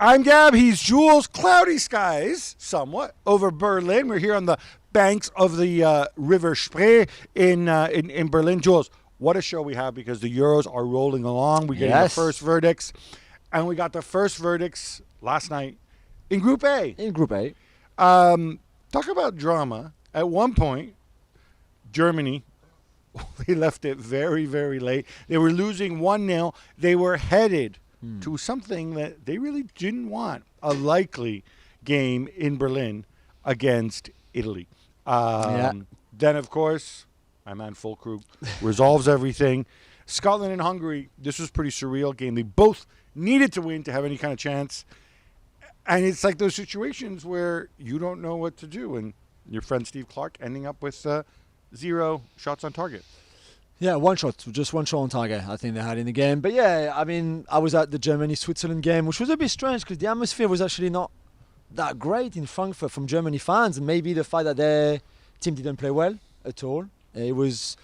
I'm Gab. He's Jules. Cloudy skies, somewhat, over Berlin. We're here on the banks of the River Spree in Berlin. Jules, what a show we have because the Euros are rolling along. We're getting the first verdicts. And we got the first verdicts last night in Group A. Talk about drama. At one point, Germany, they left it very, very late. They were losing 1-0. They were headed to something that they really didn't want, a likely game in Berlin against Italy. Then, of course, my man Fulkrug resolves everything. Scotland and Hungary, this was a pretty surreal game. They both needed to win to have any kind of chance. And it's like those situations where you don't know what to do. And your friend Steve Clark ending up with 0 shots on target. Yeah, just one shot on target I think they had in the game. But yeah, I mean, I was at the Germany-Switzerland game, which was a bit strange because the atmosphere was actually not that great in Frankfurt from Germany fans. And maybe the fact that their team didn't play well at all. It was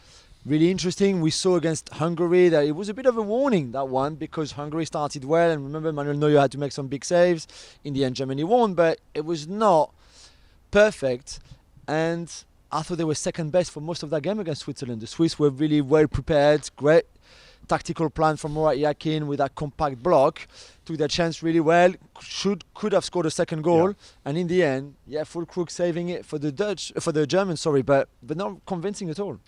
really interesting. We saw against Hungary that it was a bit of a warning, that one, because Hungary started well. And remember, Manuel Neuer had to make some big saves. In the end, Germany won, but it was not perfect. And I thought they were second best for most of that game against Switzerland. The Swiss were really well prepared, great tactical plan from Murat Yakin with that compact block, took their chance really well, could have scored a second goal, and in the end, Fulkrug saving it for the Germans, but not convincing at all.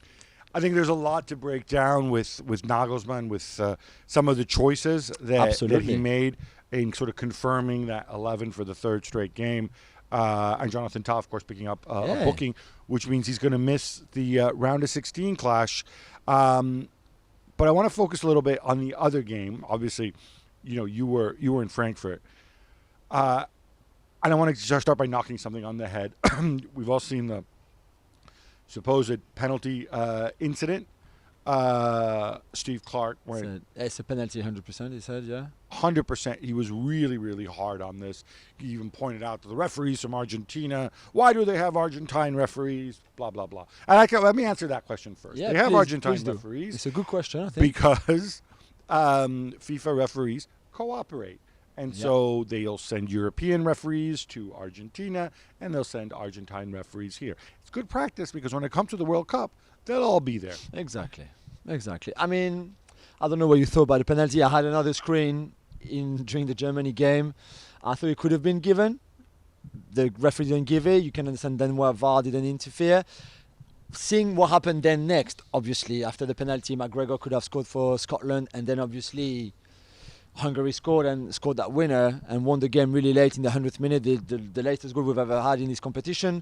I think there's a lot to break down with Nagelsmann, with some of the choices that he made in sort of confirming that 11 for the third straight game. And Jonathan Tah, of course, picking up a booking, which means he's going to miss the round of 16 clash. But I want to focus a little bit on the other game. Obviously, you were in Frankfurt, and I want to just start by knocking something on the head. We've all seen the supposed penalty incident. Steve Clark went. It's a penalty, 100%. He said, 100%. He was really, really hard on this. He even pointed out to the referees from Argentina. Why do they have Argentine referees? Blah blah blah. And let me answer that question first. Yeah, they have Argentine referees. It's a good question, I think. Because FIFA referees cooperate. And so they'll send European referees to Argentina, and they'll send Argentine referees here. It's good practice because when it comes to the World Cup, they'll all be there. Exactly. I mean, I don't know what you thought about the penalty. I had another screen during the Germany game. I thought it could have been given. The referee didn't give it. You can understand then why VAR didn't interfere. Seeing what happened then next, obviously, after the penalty, McGregor could have scored for Scotland, and then obviously Hungary scored that winner and won the game really late in the 100th minute, the latest goal we've ever had in this competition.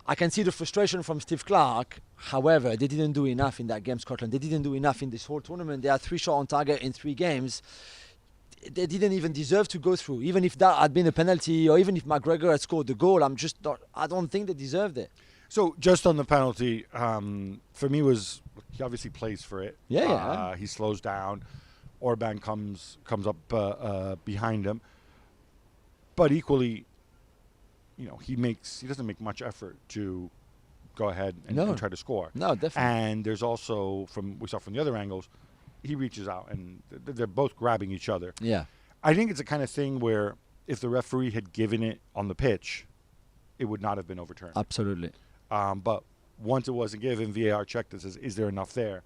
I can see the frustration from Steve Clark. However, they didn't do enough in that game, Scotland. They didn't do enough in this whole tournament. They had 3 shots on target in 3 games. They didn't even deserve to go through. Even if that had been a penalty, or even if McGregor had scored the goal, I don't think they deserved it. So just on the penalty, for me was, he obviously plays for it. He slows down. Orban comes up behind him. But equally, he doesn't make much effort to go ahead and try to score. No, definitely. And there's also, we saw from the other angles, he reaches out and they're both grabbing each other. Yeah. I think it's a kind of thing where if the referee had given it on the pitch, it would not have been overturned. Absolutely. But once it wasn't given, VAR checked it, says, is there enough there?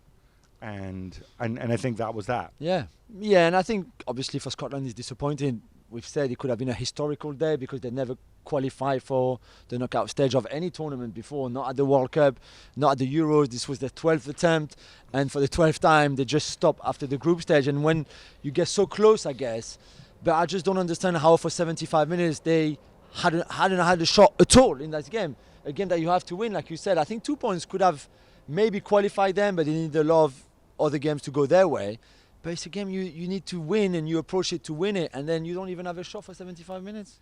And I think that was that. Yeah, and I think obviously for Scotland it's disappointing. We've said it could have been a historical day because they never qualified for the knockout stage of any tournament before, not at the World Cup, not at the Euros. This was their 12th attempt, and for the 12th time they just stopped after the group stage. And when you get so close, I guess, but I just don't understand how for 75 minutes they hadn't had a shot at all in that game. A game that you have to win, like you said. I think 2 points could have maybe qualified them, but they need a lot of other games to go their way. But it's a game you need to win, and you approach it to win it, and then you don't even have a shot for 75 minutes.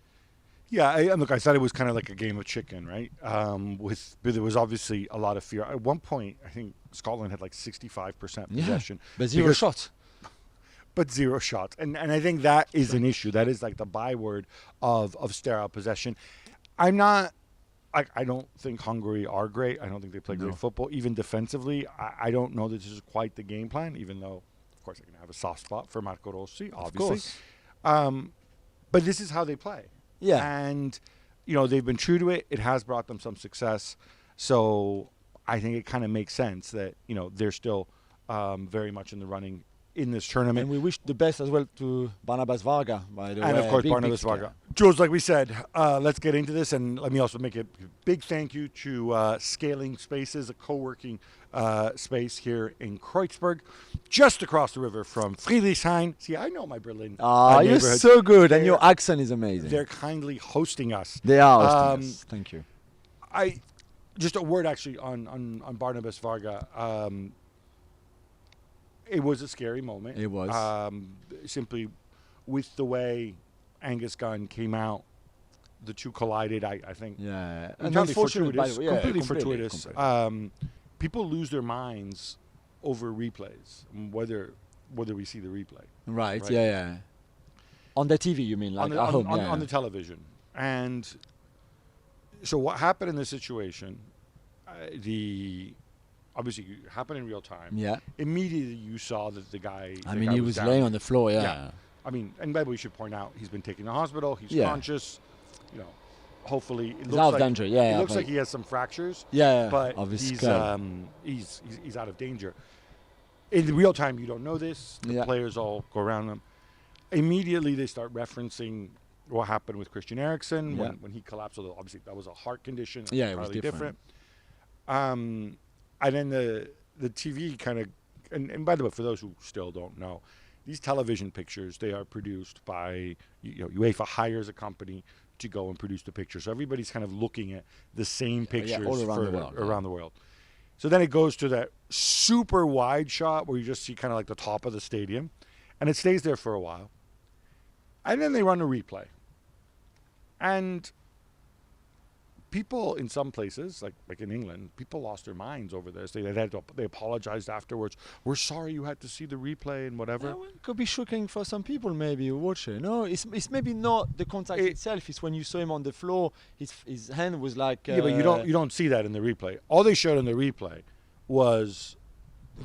Yeah, I thought it was kind of like a game of chicken, right? But there was obviously a lot of fear. At one point, I think Scotland had like 65% possession. But 0 shots. But 0 shots. And I think that is an issue. That is like the byword of sterile possession. I don't think Hungary are great. I don't think they play great football. Even defensively, I don't know that this is quite the game plan, even though, of course, they're going to have a soft spot for Marco Rossi, obviously. But this is how they play. Yeah. And, they've been true to it. It has brought them some success. So I think it kind of makes sense that, they're still very much in the running in this tournament. And we wish the best as well to Barnabas Varga, by the way. And, of course, Barnabas Varga. Jules, like we said, let's get into this. And let me also make a big thank you to Scaling Spaces, a co-working space here in Kreuzberg, just across the river from Friedrichshain. See, I know my Berlin you're so good, and your accent is amazing. They're kindly hosting us. They are hosting us. Thank you. Just a word, actually, on Barnabas Varga. It was a scary moment. It was. Simply with the way Angus Gunn came out, the two collided, I think. Yeah. And unfortunately, completely fortuitous. Completely. People lose their minds over replays, whether we see the replay. Right. Yeah. On the TV, you mean, like at home? On the television. And so what happened in this situation, obviously it happened in real time. Yeah. Immediately you saw that the guy he was laying on the floor, yeah. And maybe we should point out he's been taken to the hospital. He's conscious. Hopefully it looks danger. It looks like he has some fractures. Yeah. But he's out of danger. In real time, you don't know this. The players all go around them. Immediately they start referencing what happened with Christian Eriksen when he collapsed. Although obviously that was a heart condition. Yeah, it was different. And then the TV kind of, and by the way, for those who still don't know, these television pictures, they are produced by, UEFA hires a company to go and produce the picture. So everybody's kind of looking at the same pictures all around the world. So then it goes to that super wide shot where you just see kind of like the top of the stadium, and it stays there for a while. And then they run a replay. And people in some places, like in England, people lost their minds over this. They apologized afterwards. We're sorry you had to see the replay and whatever. Yeah, well, it could be shocking for some people maybe who watch it. No, it's maybe not the contact itself. It's when you saw him on the floor, his hand was like. Yeah, but you don't see that in the replay. All they showed in the replay was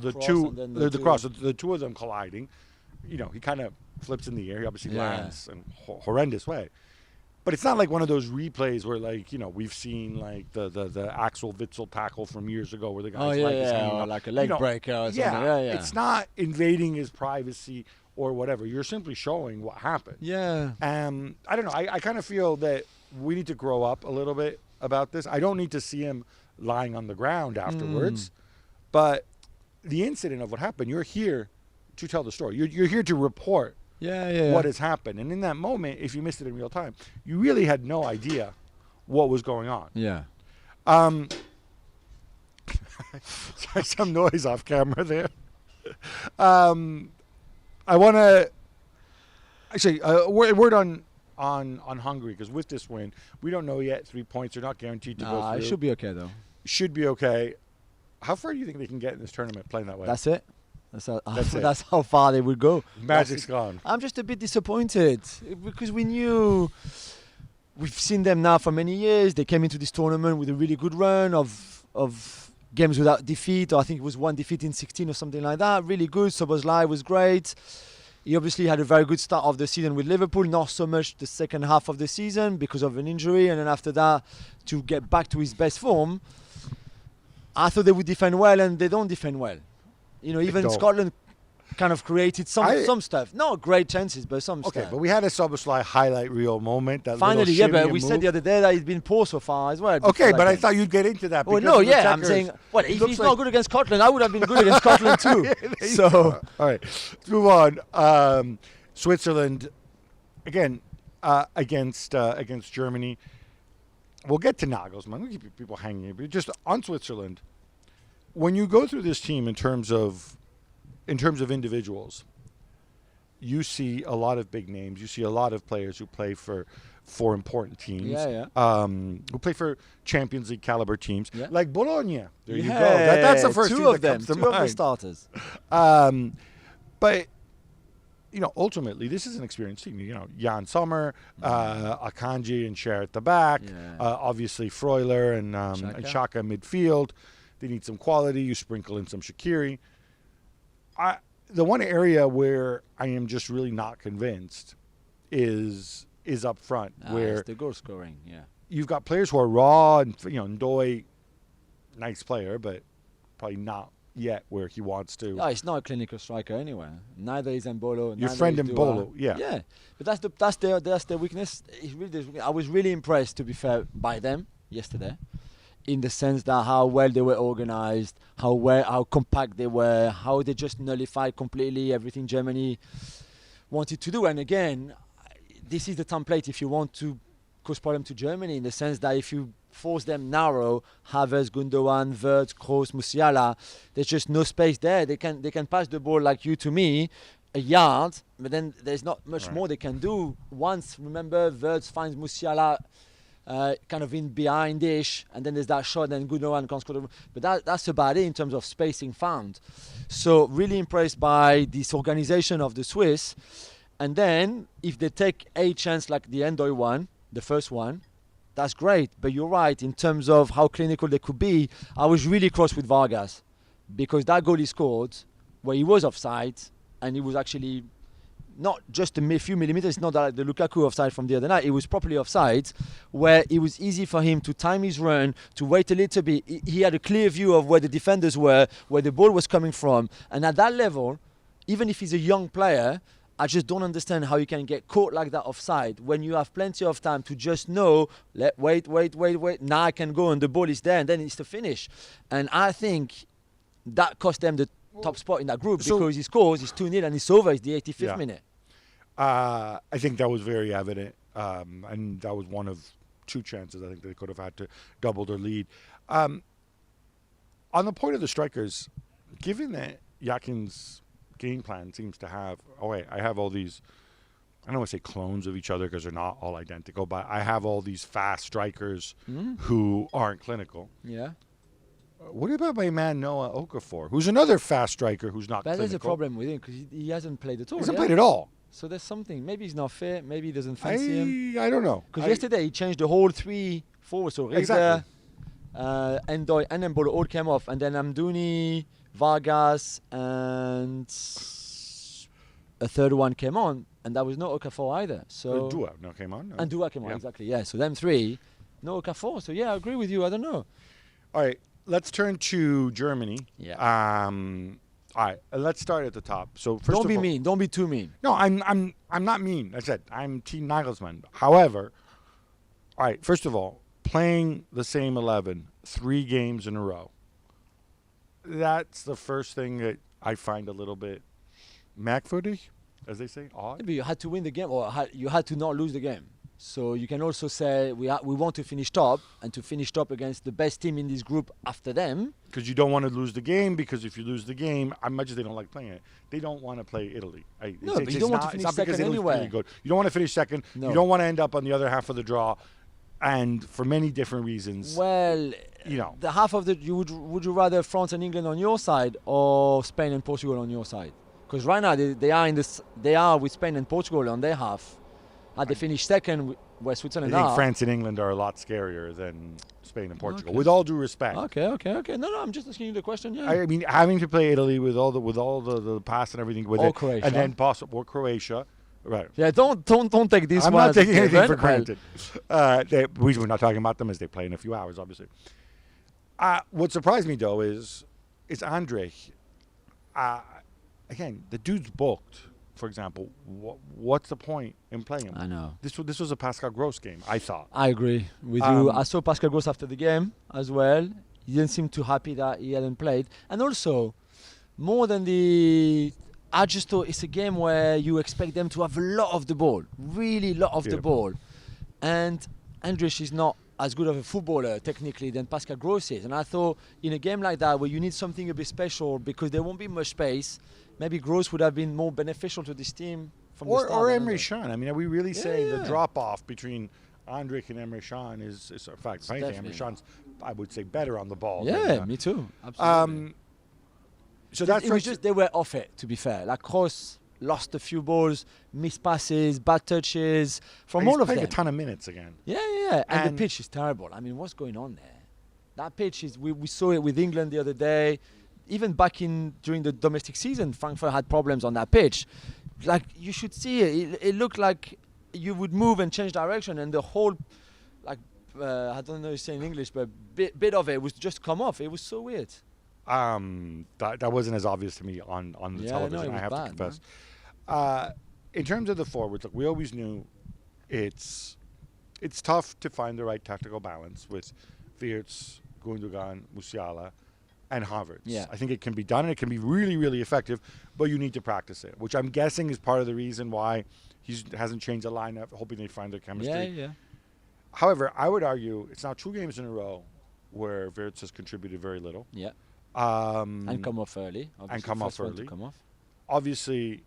the cross, the two of them colliding. He kind of flips in the air. He obviously lands in a horrendous way. But it's not like one of those replays where, we've seen, the Axel Witsel tackle from years ago where the guy's leg is hanging up. Like a leg breaker or something. Yeah, it's not invading his privacy or whatever. You're simply showing what happened. Yeah. I don't know. I kind of feel that we need to grow up a little bit about this. I don't need to see him lying on the ground afterwards. But the incident of what happened, you're here to tell the story. You're here to report what has happened. And in that moment, if you missed it in real time, you really had no idea what was going on. Yeah. Some noise off camera there. I want to actually a word on Hungary, because with this win, we don't know yet. 3 points are not guaranteed to go through. It should be okay though. Should be okay. How far do you think they can get in this tournament playing that way? That's it. That's how far they would go. Magic's gone. I'm just a bit disappointed because we've seen them now for many years. They came into this tournament with a really good run of games without defeat. Or I think it was one defeat in 16 or something like that. Really good. Szoboszlai was great. He obviously had a very good start of the season with Liverpool. Not so much the second half of the season because of an injury. And then after that, to get back to his best form, I thought they would defend well, and they don't defend well. Even Scotland kind of created some stuff. Not great chances, but some stuff. Okay, but we had a Szoboszlai highlight reel moment. Finally, but we said the other day that he's been poor so far as well. Okay, but I thought you'd get into that. Well, no, I'm saying, if he's not good against Scotland, I would have been good against Scotland too. So, all right, let's move on. Switzerland, again, against Germany. We'll get to Nagelsmann. We'll keep people hanging, but just on Switzerland. When you go through this team in terms of individuals, you see a lot of big names. You see a lot of players who play for important teams. Who play for Champions League caliber teams, like Bologna. There you go. That's the first two of them. Two of the starters. But ultimately, this is an experienced team. Jan Sommer, Akanji and Cher at the back. Obviously, Freuler and Xhaka midfield. They need some quality. You sprinkle in some Shaqiri. The one area where I am just really not convinced is is up front, where it's the goal scoring. Yeah. you've got players who are raw, and Ndoye, nice player, but probably not yet where he wants to. Yeah, he's not a clinical striker anyway. Neither is Mbolo. Your neither friend is Mbolo, Dua. yeah. Yeah, but that's their weakness. I was really impressed, to be fair, by them yesterday, in the sense that how well they were organized, how compact they were, how they just nullified completely everything Germany wanted to do. And again, this is the template if you want to cause problem to Germany, in the sense that if you force them narrow, Havertz, Gundogan, Wirtz, Kroos, Musiala, there's just no space there. They can pass the ball like you to me, a yard, but then there's not much more they can do. Once, remember, Wirtz finds Musiala kind of in behind-ish, and then there's that shot, and Gundogan can't score. But that's about it in terms of spacing found. So really impressed by this organization of the Swiss. And then if they take a chance like the Ndoye one, the first one, that's great. But you're right, in terms of how clinical they could be, I was really cross with Vargas, because that goal he scored, where he was offside, and he was actually not just a few millimeters, it's not like the Lukaku offside from the other night, it was properly offside, where it was easy for him to time his run, to wait a little bit. He had a clear view of where the defenders were, where the ball was coming from. And at that level, even if he's a young player, I just don't understand how you can get caught like that offside when you have plenty of time to just know, wait, now I can go and the ball is there, and then it's the finish. And I think that cost them the top spot in that group, because he scores, it's 2-0 and it's over, it's the 85th minute. I think that was very evident, and that was one of two chances I think they could have had to double their lead. On the point of the strikers, given that Yakin's game plan seems to have, I have all these, I don't want to say clones of each other because they're not all identical, but I have all these fast strikers who aren't clinical. Yeah. What about my man Noah Okafor, who's another fast striker who's not clinical? There's a problem with him because he hasn't played at all. He hasn't played at all. So there's something. Maybe he's not fit. Maybe he doesn't fancy him. I don't know. Because yesterday he changed the whole 3 forwards. So Exactly. Ndoye and Mbolo all came off, and then Amdouni, Vargas, and a third one came on, and that was not Okafor either. So Dua came on. And Dua came on, exactly. Yeah. So them 3, no Okafor. So yeah, I agree with you. I don't know. All right, let's turn to Germany. Yeah. All right, let's start at the top. So first Don't be of all, mean. Don't be too mean. No, I'm not mean. I said I'm Team Nagelsmann. However, all right, first of all, playing the same 11 3 games in a row. That's the first thing that I find a little bit Mac-footy, as they say, odd. Maybe you had to win the game, or you had to not lose the game. So you can also say we want to finish top, and to finish top against the best team in this group after them. Because you don't want to lose the game, because if you lose the game, as much as they don't like playing it, they don't want to play Italy. But you don't want to finish second anyway. You don't want to finish second. No. You don't want to end up on the other half of the draw, and for many different reasons. Well, the half of the would you rather France and England on your side or Spain and Portugal on your side? Because right now they are with Spain and Portugal on their half. Had they finished second, where Switzerland I think are. France and England are a lot scarier than Spain and Portugal, Okay. with all due respect. Okay. No, I'm just asking you the question. Yeah. I mean, having to play Italy with all the pass and everything with Or it, Croatia. and then possible Croatia, right? Yeah. Don't take this I'm one. not taking as a anything for given. granted. We're not talking about them as they play in a few hours, obviously. What surprised me though is Andre. Again, the dude's booked. For example, what's the point in playing him? I know. This was a Pascal Gross game, I thought. I agree with you. I saw Pascal Gross after the game as well. He didn't seem too happy that he hadn't played. And also, more than I just thought it's a game where you expect them to have a lot of the ball, really lot of the ball. And Andrich is not as good of a footballer technically than Pascal Gross is. And I thought in a game like that where you need something a bit special because there won't be much space, maybe Gross would have been more beneficial to this team from the start. Or Emre Can. I mean, are we really saying the Yeah. drop-off between Andrich and Emre Can is in fact, if anything, Emre Can's, I would say, better on the ball. Yeah, me too. Absolutely. So that's it was just they were off it, to be fair. Like Kroos lost a few balls, missed passes, bad touches from all of them. He's playing a ton of minutes again. Yeah. And the pitch is terrible. I mean, what's going on there? That pitch is, we saw it with England the other day. Even back during the domestic season, Frankfurt had problems on that pitch. Like, you should see it. It looked like you would move and change direction, and the whole, like, I don't know how to say in English, but bit of it was just come off. It was so weird. That wasn't as obvious to me on the Yeah, television. no, it I have was to bad, confess. In terms of the forwards, look, we always knew it's tough to find the right tactical balance with Wirtz, Gundogan, Musiala, and Havertz. Yeah. I think it can be done, and it can be really, really effective, but you need to practice it, which I'm guessing is part of the reason why he hasn't changed the lineup, hoping they find their chemistry. Yeah. However, I would argue it's now 2 games in a row where Wirtz has contributed very little. Yeah. And And come off early. First one to come off. Obviously,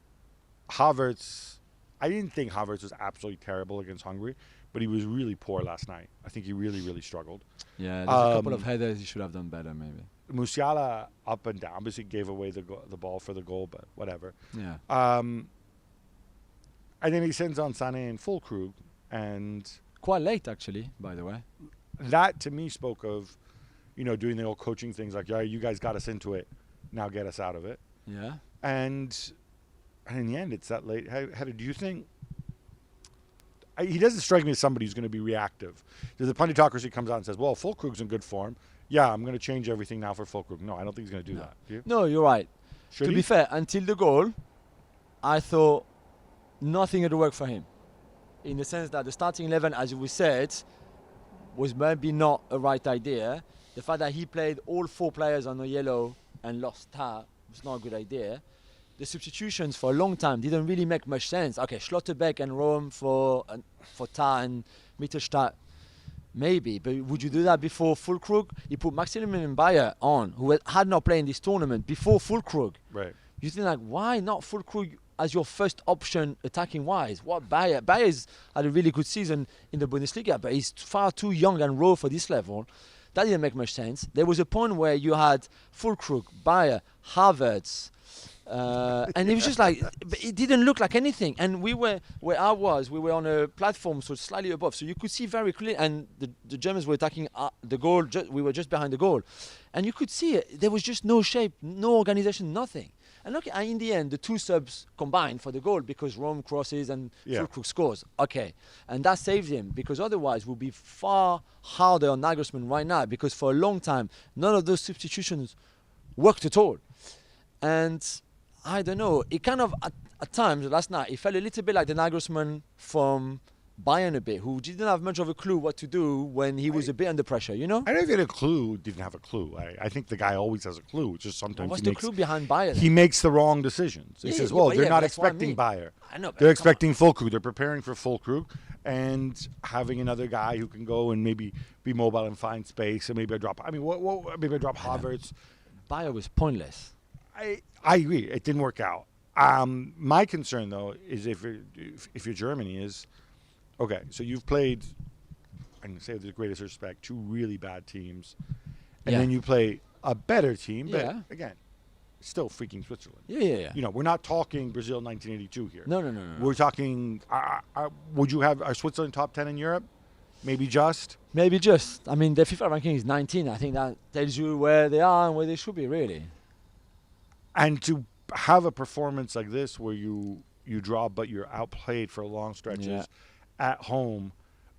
Havertz, I didn't think Havertz was absolutely terrible against Hungary, but he was really poor last night. I think he really, really struggled. Yeah, there's a couple of headers he should have done better, maybe. Musiala up and down, obviously gave away the ball for the goal, but whatever. Yeah. And then he sends on Sané and Füllkrug, and Quite late, actually, by the way. that to me spoke of, doing the old coaching things like, yeah, you guys got us into it, now get us out of it. Yeah. And in the end, it's that late. How do you think? He doesn't strike me as somebody who's going to be reactive. The punditocracy comes out and says, well, Füllkrug's in good form. Yeah, I'm going to change everything now for Füllkrug. No, I don't think he's going to do that. Do you? No, you're right. Should To he? be fair, until the goal, I thought nothing had worked for him. In the sense that the starting 11, as we said, was maybe not a right idea. The fact that he played all 4 players on a yellow and lost Tar was not a good idea. The substitutions for a long time didn't really make much sense. Okay, Schlotterbeck and Rome for Tar and Mittelstadt, maybe. But would you do that before Füllkrug? You put Maximilian Bayer on, who had not played in this tournament, before Füllkrug. Right. You think, like, why not Füllkrug as your first option attacking wise? What Bayer? Bayer's had a really good season in the Bundesliga, but he's far too young and raw for this level. That didn't make much sense. There was a point where you had Füllkrug, Bayer, Havertz, and it was just like, it didn't look like anything. And we were we were on a platform so slightly above, so you could see very clearly. And the Germans were attacking the goal. We were just behind the goal, and you could see it. There was just no shape, no organization, nothing. And look, in the end, the 2 subs combined for the goal because Rome crosses and Füllkrug scores. Okay, and that saved him, because otherwise it would be far harder on Nagelsmann right now, because for a long time none of those substitutions worked at all. And I don't know, it kind of at times last night it felt a little bit like the Nagelsmann from Bayern a bit, who didn't have much of a clue what to do when he was a bit under pressure, I don't think he had a clue. Didn't have a clue. I think the guy always has a clue. It's just sometimes What's the clue behind Bayern? he makes the wrong decisions. He says, well, they're not that's what I expecting mean. Bayer. I know, but They're come expecting Füllkrug. They're preparing for Füllkrug, and having another guy who can go and maybe be mobile and find space, and maybe I drop. I mean, maybe I drop Havertz. Bayer was pointless. I agree. It didn't work out. My concern, though, is if you're Germany, is okay. So you've played, I'm going to say with the greatest respect, 2 really bad teams, and then you play a better team. But again, still freaking Switzerland. Yeah. We're not talking Brazil 1982 here. No. We're talking. Would you have Switzerland top 10 in Europe? Maybe just. Maybe just. I mean, their FIFA ranking is 19. I think that tells you where they are and where they should be, really. And to have a performance like this where you draw but you're outplayed for long stretches at home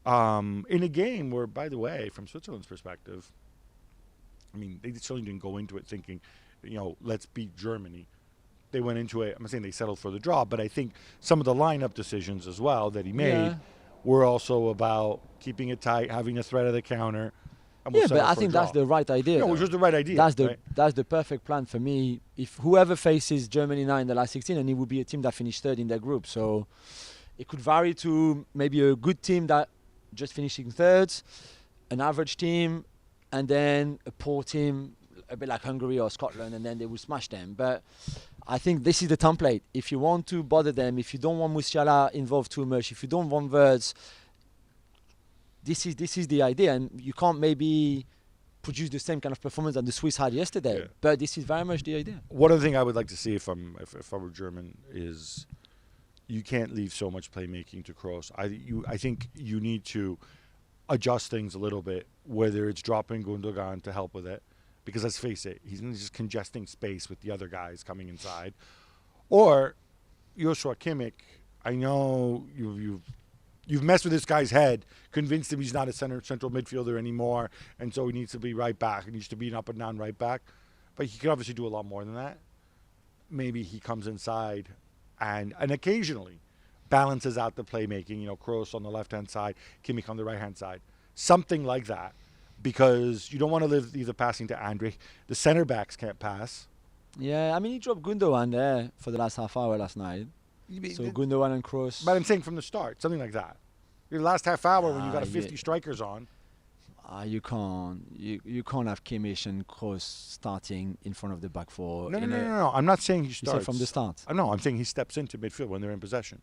in a game where, by the way, from Switzerland's perspective, I mean, they certainly didn't go into it thinking, let's beat Germany. They went into it, I'm not saying they settled for the draw, but I think some of the lineup decisions as well that he made were also about keeping it tight, having a threat of the counter. But I think that's the right idea. Which was the right idea. That's the perfect plan for me. If whoever faces Germany now in the last 16, and it would be a team that finished 3rd in their group. So it could vary to maybe a good team that just finishing 3rd, an average team, and then a poor team, a bit like Hungary or Scotland, and then they will smash them. But I think this is the template. If you want to bother them, if you don't want Musiala involved too much, if you don't want Wirtz, this is the idea, and you can't maybe produce the same kind of performance that the Swiss had yesterday. But this is very much the idea. One other thing I would like to see if I were German is you can't leave so much playmaking to Kroos. I think you need to adjust things a little bit, whether it's dropping Gundogan to help with it, because let's face it, he's just congesting space with the other guys coming inside, or Joshua Kimmich. I know you've You've messed with this guy's head, convinced him he's not a central midfielder anymore, and so he needs to be right back. He needs to be an up and down right back. But he could obviously do a lot more than that. Maybe he comes inside and occasionally balances out the playmaking. Kroos on the left-hand side, Kimmich on the right-hand side. Something like that, because you don't want to live either passing to Andre. The center backs can't pass. Yeah, I mean, he dropped Gundogan there for the last half hour last night. So Gundogan and Kroos. But I'm saying from the start, something like that. The last half hour when you got 50 strikers on. You can't have Kimmich and Kroos starting in front of the back four. No. I'm not saying he starts. You said from the start. No, I'm saying he steps into midfield when they're in possession.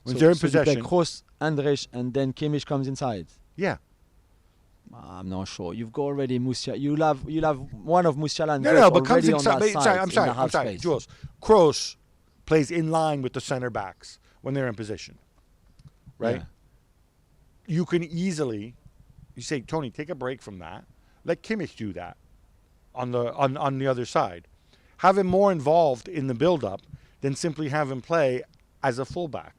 When So they're in you possession. play Kroos, Andrich, and then Kimmich comes inside. Yeah. I'm not sure. You've got already Musiala. You'll have one of Musiala and No, but comes already on inside. that side. I'm sorry. Jules, Kroos plays in line with the center backs when they're in position. Right? Yeah. You can easily, you say, Tony, take a break from that. Let Kimmich do that on the other side. Have him more involved in the build-up than simply have him play as a fullback.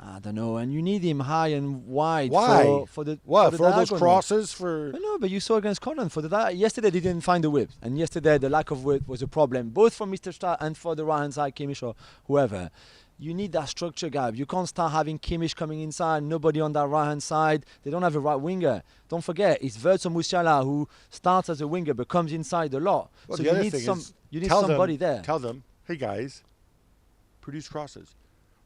I don't know, and you need him high and wide. Why? For the What? for the For all those diagonal. crosses? For No, but you saw against Scotland yesterday they didn't find the width, and yesterday the lack of width was a problem, both for Mr. Starr and for the right hand side, Kimmich or whoever. You need that structure, Gab. You can't start having Kimmich coming inside, nobody on that right hand side. They don't have a right winger. Don't forget, it's Wirtz or Musiala who starts as a winger but comes inside a lot. Well, so the you other need thing is, you need somebody there. Tell them, hey guys, produce crosses.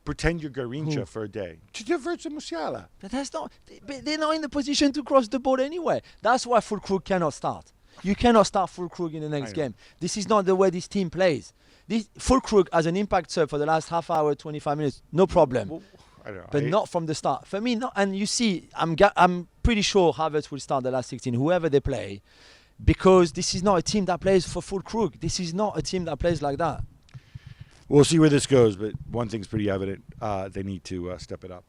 Pretend you're Garincha Who? for a day. Wirtz and Musiala. But they're not in the position to cross the board anyway. That's why Fulkrug cannot start. You cannot start Fulkrug in the next game. This is not the way this team plays. This Fulkrug as an impact sub for the last half hour, 25 minutes, no problem. Well, I don't know. But not from the start. For me, not. And you see, I'm pretty sure Havertz will start the last 16, whoever they play, because this is not a team that plays for Fulkrug. This is not a team that plays like that. We'll see where this goes, but one thing's pretty evident. They need to step it up.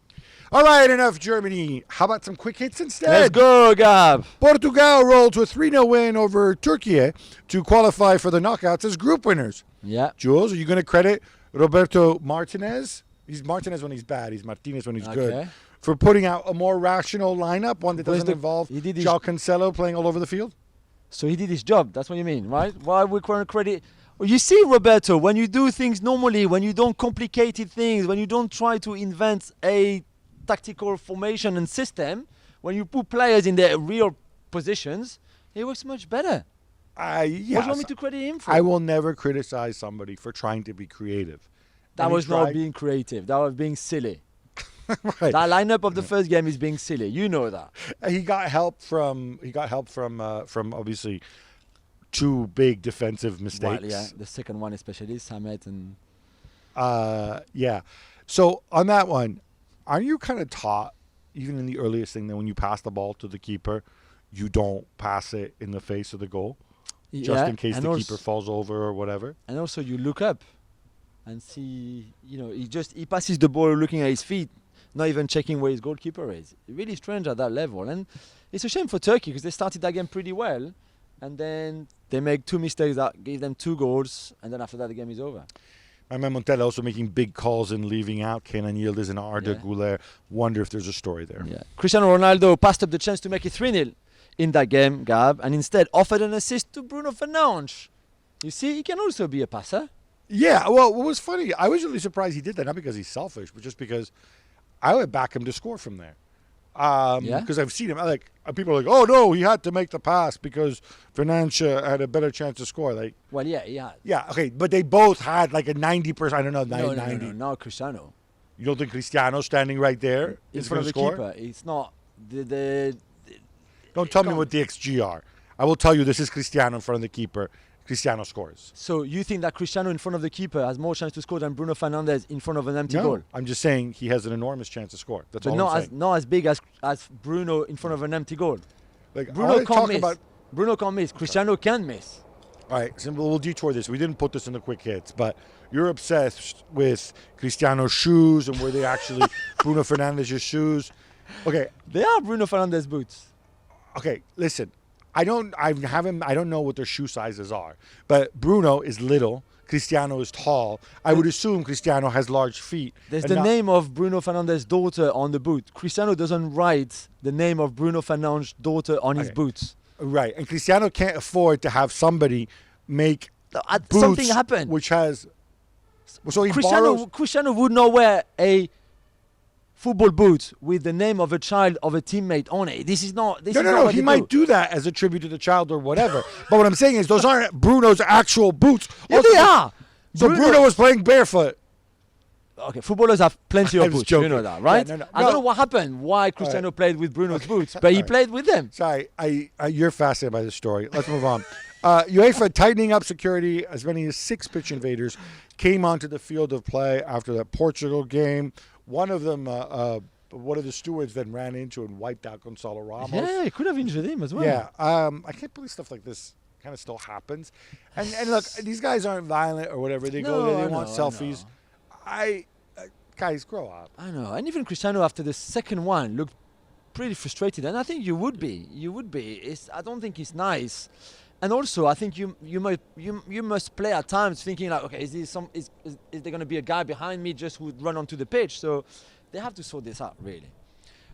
All right, enough Germany. How about some quick hits instead? Let's go, Gab. Portugal rolled to a 3-0 win over Turkey to qualify for the knockouts as group winners. Yeah. Jules, are you going to credit Roberto Martinez? He's Martinez when he's bad. He's Martinez when he's good. For putting out a more rational lineup, one that doesn't involve João Cancelo playing all over the field? So he did his job. That's what you mean, right? Why we can't credit... Well, you see, Roberto, when you do things normally, when you don't complicate things, when you don't try to invent a tactical formation and system, when you put players in their real positions, it works much better. Yes. What do you want me to credit him for? I will never criticize somebody for trying to be creative. That was not being creative. That was being silly. Right. That lineup of the first game is being silly. You know that. He got help from obviously two big defensive mistakes. Well, yeah, the second one especially, Samet and... Yeah. So on that one, are you kind of taught, even in the earliest thing, that when you pass the ball to the keeper, you don't pass it in the face of the goal? Just in case the keeper falls over or whatever? And also you look up and see, he passes the ball looking at his feet, not even checking where his goalkeeper is. Really strange at that level. And it's a shame for Turkey because they started that game pretty well. And then they make two mistakes that gave them 2 goals, and then after that the game is over. My man Montella also making big calls and leaving out Kane and Yildiz and Arda Güler. Wonder if there's a story there. Yeah. Cristiano Ronaldo passed up the chance to make it 3-0 in that game, Gab, and instead offered an assist to Bruno Fernandes. You see, he can also be a passer. Yeah, well, what was funny, I was really surprised he did that, not because he's selfish, but just because I would back him to score from there. Because I've seen him. People are like, oh, no, he had to make the pass because Fernandes had a better chance to score. Well, yeah, he had. Yeah, okay, but they both had like a 90%, I don't know, 90. No, not Cristiano. You don't think Cristiano standing right there in is front going of to the score? keeper. It's not Don't tell me what the XG are. I will tell you this is Cristiano in front of the keeper. Cristiano scores. So you think that Cristiano in front of the keeper has more chance to score than Bruno Fernandes in front of an empty goal? I'm just saying he has an enormous chance to score. That's all I'm saying. Not as big as Bruno in front of an empty goal. Bruno can't miss. Bruno can't miss. Cristiano can miss. All right, so we'll detour this. We didn't put this in the quick hits, but you're obsessed with Cristiano's shoes and were they actually Bruno Fernandes' shoes? Okay. They are Bruno Fernandes boots. Okay, listen. I don't know what their shoe sizes are, but Bruno is little Cristiano is tall. I would assume Cristiano has large feet. There's and the name of Bruno Fernandes' daughter on the boot. Cristiano doesn't write the name of Bruno Fernandes' daughter on his boots. Right, and Cristiano can't afford to have somebody make boots Something happened. which has. So he borrows. Cristiano would not wear a football boot with the name of a child of a teammate on it. This is not. No. He might do that as a tribute to the child or whatever. But what I'm saying is, those aren't Bruno's actual boots. Yeah, they are. So Bruno was playing barefoot. Okay, footballers have plenty of boots. joking. You know that, right? Yeah, no. I don't know what happened. Why Cristiano played with Bruno's boots, but he played with them. Sorry, you're fascinated by this story. Let's move on. UEFA tightening up security. As many as 6 pitch invaders came onto the field of play after that Portugal game. One of them, one of the stewards then ran into and wiped out Gonzalo Ramos. Yeah, he could have injured him as well. Yeah, I can't believe stuff like this kind of still happens. And look, these guys aren't violent or whatever. They go there, they want selfies. Guys, grow up. I know. And even Cristiano, after the second one, looked pretty frustrated. And I think you would be. I don't think it's nice. And also, I think you must play at times thinking like, okay, is there going to be a guy behind me just who would run onto the pitch? So they have to sort this out, really.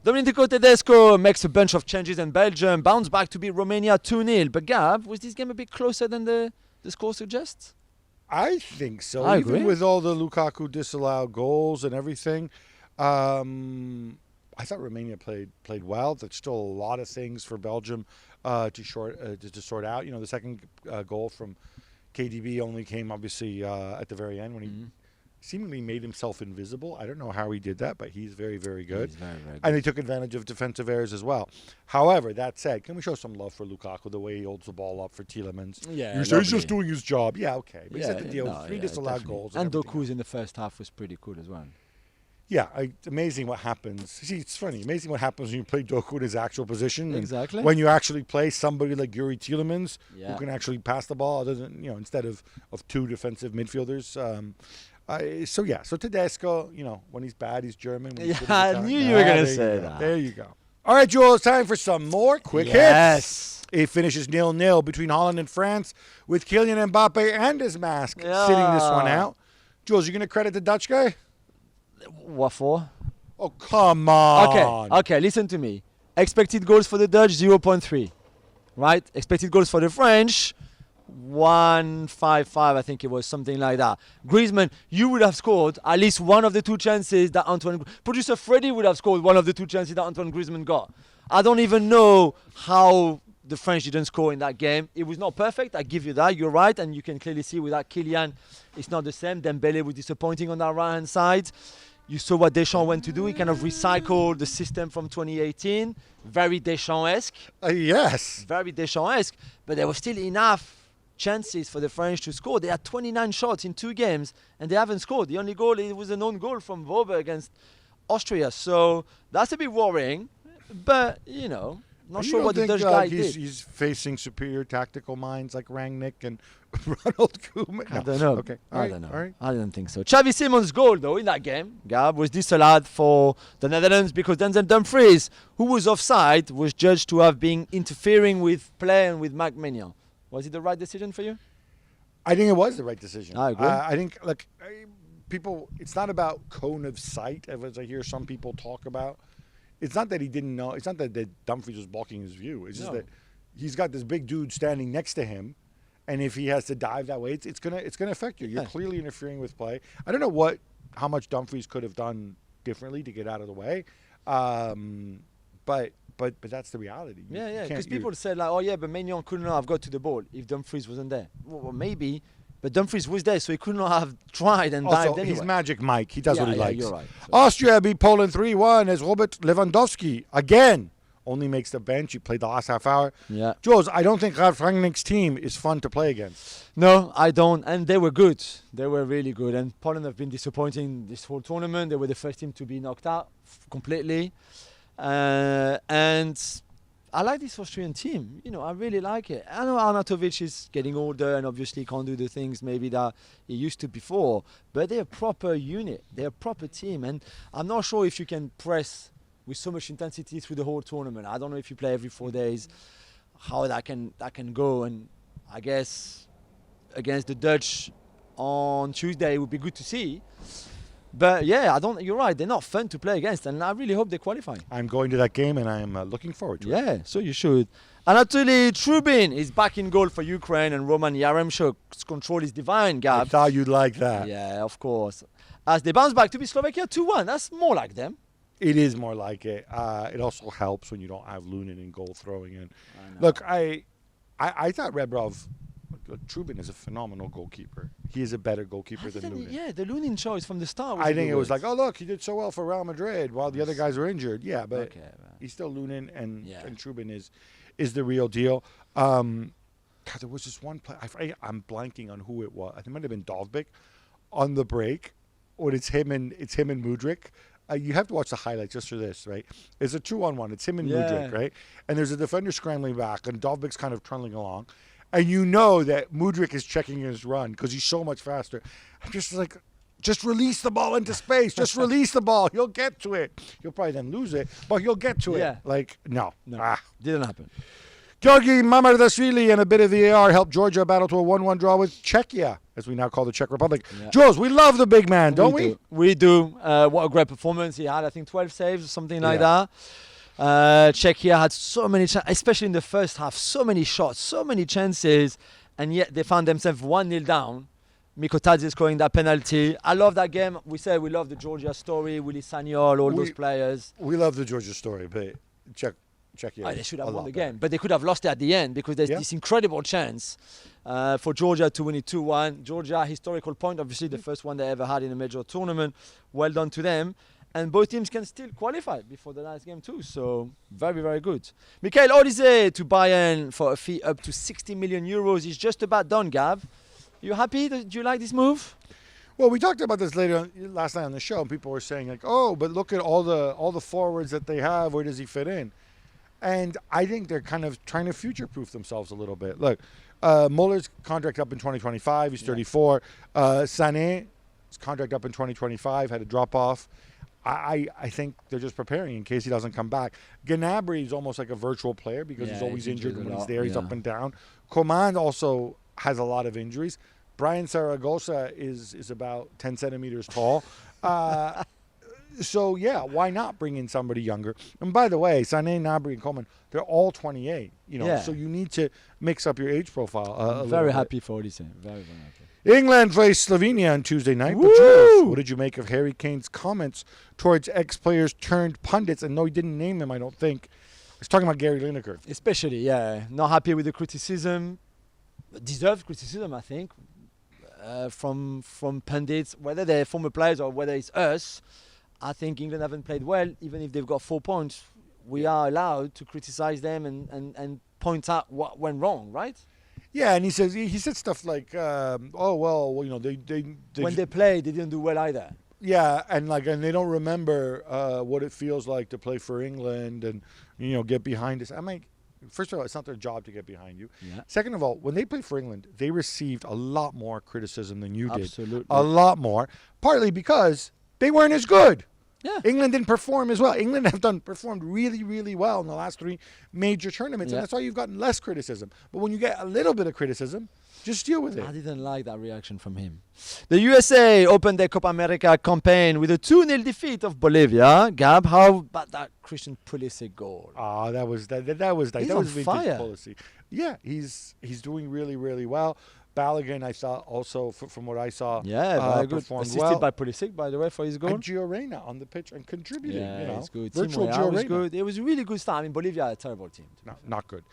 Domenico Tedesco makes a bunch of changes and Belgium bounce back to beat Romania 2-0. But Gab, was this game a bit closer than the score suggests? I think so. I Even agree. with all the Lukaku disallowed goals and everything, I thought Romania played well. There's still a lot of things for Belgium to sort out. You know, the second goal from KDB only came obviously at the very end when he seemingly made himself invisible. I don't know how he did that, but he's very, very good. He's very, very good. And he took advantage of defensive errors as well. However, that said, can we show some love for Lukaku, the way he holds the ball up for Tielemans? Yeah, you say he's just doing his job. Yeah, okay. But he's at the deal. no, 3 disallowed definitely. goals. And everything Doku's in the first half was pretty good as well. Yeah, amazing what happens. See, it's funny. Amazing what happens when you play Doku in his actual position. Exactly. When you actually play somebody like Yuri Tielemans, Yeah. who can actually pass the ball, other than instead of 2 defensive midfielders. So Tedesco, when he's bad, he's German. When he's good, Yeah, he's I Italian. knew you were going to There say you go. that. There you go. All right, Jules, time for some more quick hits. It finishes 0-0 between Holland and France with Kylian Mbappe and his mask sitting this one out. Jules, you going to credit the Dutch guy? What for? Oh, come on. Okay, listen to me. Expected goals for the Dutch, 0.3. Right? Expected goals for the French, 1.55, I think it was, something like that. Griezmann, you would have scored at least one of the 2 chances that producer Freddy would have scored one of the 2 chances that Antoine Griezmann got. I don't even know how the French didn't score in that game. It was not perfect, I give you that, you're right, and you can clearly see without Kylian, it's not the same. Dembele was disappointing on that right-hand side. You saw what Deschamps went to do. He kind of recycled the system from 2018. Very Deschamps-esque. Yes. Very Deschamps-esque. But there were still enough chances for the French to score. They had 29 shots in 2 games, and they haven't scored. The only goal, it was an own goal from Wobe against Austria. So that's a bit worrying. But, not sure what the Dutch guy did. He's facing superior tactical minds like Rangnick and Ronald Koeman. I don't know. Okay. I don't know. All right. I don't think so. Xavi Simon's goal, though, in that game, Gab, was disallowed for the Netherlands because Denzel Dumfries, who was offside, was judged to have been interfering with play and with Marc Maignan. Was it the right decision for you? I think it was the right decision. I agree. I think, people, it's not about cone of sight, as I hear some people talk about. It's not that he didn't know. It's not that Dumfries was blocking his view. It's just that he's got this big dude standing next to him, and if he has to dive that way, it's gonna affect you. You're clearly interfering with play. I don't know how much Dumfries could have done differently to get out of the way, but that's the reality. Yeah. Because people said but Maignan couldn't have got to the ball if Dumfries wasn't there. Well, maybe. But Dumfries was there, so he could not have tried and dived anyway. He's Magic Mike. He does what he likes. You're right. Austria beat Poland 3-1 as Robert Lewandowski, again, only makes the bench. He played the last half hour. Yeah. Jules, I don't think Ralf Rangnick's team is fun to play against. No, I don't. And they were good. They were really good. And Poland have been disappointing this whole tournament. They were the first team to be knocked out completely. And I like this Austrian team. I really like it. I know Arnautovic is getting older and obviously can't do the things maybe that he used to before, but they're a proper unit. They're a proper team, and I'm not sure if you can press with so much intensity through the whole tournament. I don't know if you play every 4 days, how that can go. And I guess against the Dutch, on Tuesday. It would be good to see. But yeah, you're right. They're not fun to play against, and I really hope they qualify. I'm going to that game, and I'm looking forward to it. Yeah, so you should. Anatoly Trubin is back in goal for Ukraine, and Roman Yaremchuk's control is divine, I Gab. thought you'd like that. Yeah, of course. As they bounce back to beat Slovakia 2-1. That's more like them. It is more like it. It also helps when you don't have Lunin in goal throwing in. Look, I thought Rebrov, Trubin is a phenomenal goalkeeper. He is a better goalkeeper than Lunin. Yeah, the Lunin choice from the start was I think it was good. like, oh, look, he did so well for Real Madrid while the other guys were injured. Yeah, but Okay, man. he's still Lunin, and Trubin is the real deal. God, there was just one play. I'm blanking on who it was. I think it might have been Dovbyk on the break, or it's him and Mudryk. You have to watch the highlights just for this, right? It's a 2-on-1. It's him and Mudryk, right? And there's a defender scrambling back, and Dovbyk's kind of trundling along. And you know that Mudryk is checking his run because he's so much faster. I'm just like, just release the ball into space. Just release the ball. You'll get to it. You'll probably then lose it, but you'll get to it. Like, no. Didn't happen. Georgi Mamardashvili and a bit of VAR helped Georgia battle to a 1-1 draw with Czechia, as we now call the Czech Republic. Yeah. Jules, we love the big man, don't we? We do. What a great performance. He had, I think, 12 saves or something like that. Czechia had so many, especially in the first half, so many shots, so many chances, and yet they found themselves 1-0 down. Mikotadze scoring that penalty. I love that game. We say we love the Georgia story, Willy Sagnol, all those players. We love the Georgia story, but Czechia. They should have won the game, but they could have lost it at the end because there's this incredible chance for Georgia to win it 2-1. Georgia, historical point, obviously the first one they ever had in a major tournament. Well done to them. And both teams can still qualify before the last game too. So very, very good. Michael Olise to Bayern for a fee up to 60 million euros is just about done, Gab. You happy? Do you like this move? Well, we talked about this last night on the show, and people were saying like, "Oh, but look at all the forwards that they have. Where does he fit in?" And I think they're kind of trying to future-proof themselves a little bit. Look, Muller's contract up in 2025. He's 34. Sané's contract up in 2025. Had a drop-off. I think they're just preparing in case he doesn't come back. Gnabry is almost like a virtual player because he's always injured. When he's there, he's up and down. Coman also has a lot of injuries. Brian Zaragoza is about 10 centimeters tall. So, yeah, why not bring in somebody younger? And by the way, Sané, Gnabry, and Coman, they're all 28. So you need to mix up your age profile a very happy for this. Very, very happy. England faced Slovenia on Tuesday night. But Jules, what did you make of Harry Kane's comments towards ex-players turned pundits? And no, he didn't name them, I don't think. He's talking about Gary Lineker. Especially, yeah. Not happy with the criticism. Deserved criticism, I think, from pundits, whether they're former players or whether it's us. I think England haven't played well, even if they've got 4 points. We are allowed to criticize them and point out what went wrong, right? Yeah, and he said stuff like, they when they played, they didn't do well either. Yeah, and they don't remember what it feels like to play for England and get behind us. I'm like, first of all, it's not their job to get behind you. Yeah. Second of all, when they played for England, they received a lot more criticism than you did. Absolutely. A lot more, partly because they weren't as good. Yeah. England didn't perform as well. England have performed really, really well in the last 3 major tournaments, and that's why you've gotten less criticism. But when you get a little bit of criticism, just deal with it. I didn't like that reaction from him. The USA opened their Copa America campaign with a 2-0 defeat of Bolivia. Gab, how about that Christian Pulisic goal? That was on fire. Policy. Yeah, he's doing really, really well. Balogun, I saw also from what I saw. Yeah, very good. Assisted by Pulisic, by the way, for his goal. And Gio Reyna on the pitch and contributing. Yeah, it's good. Virtual Gio was Reyna. good. It was a really good start. I mean, Bolivia are a terrible team. No, not good.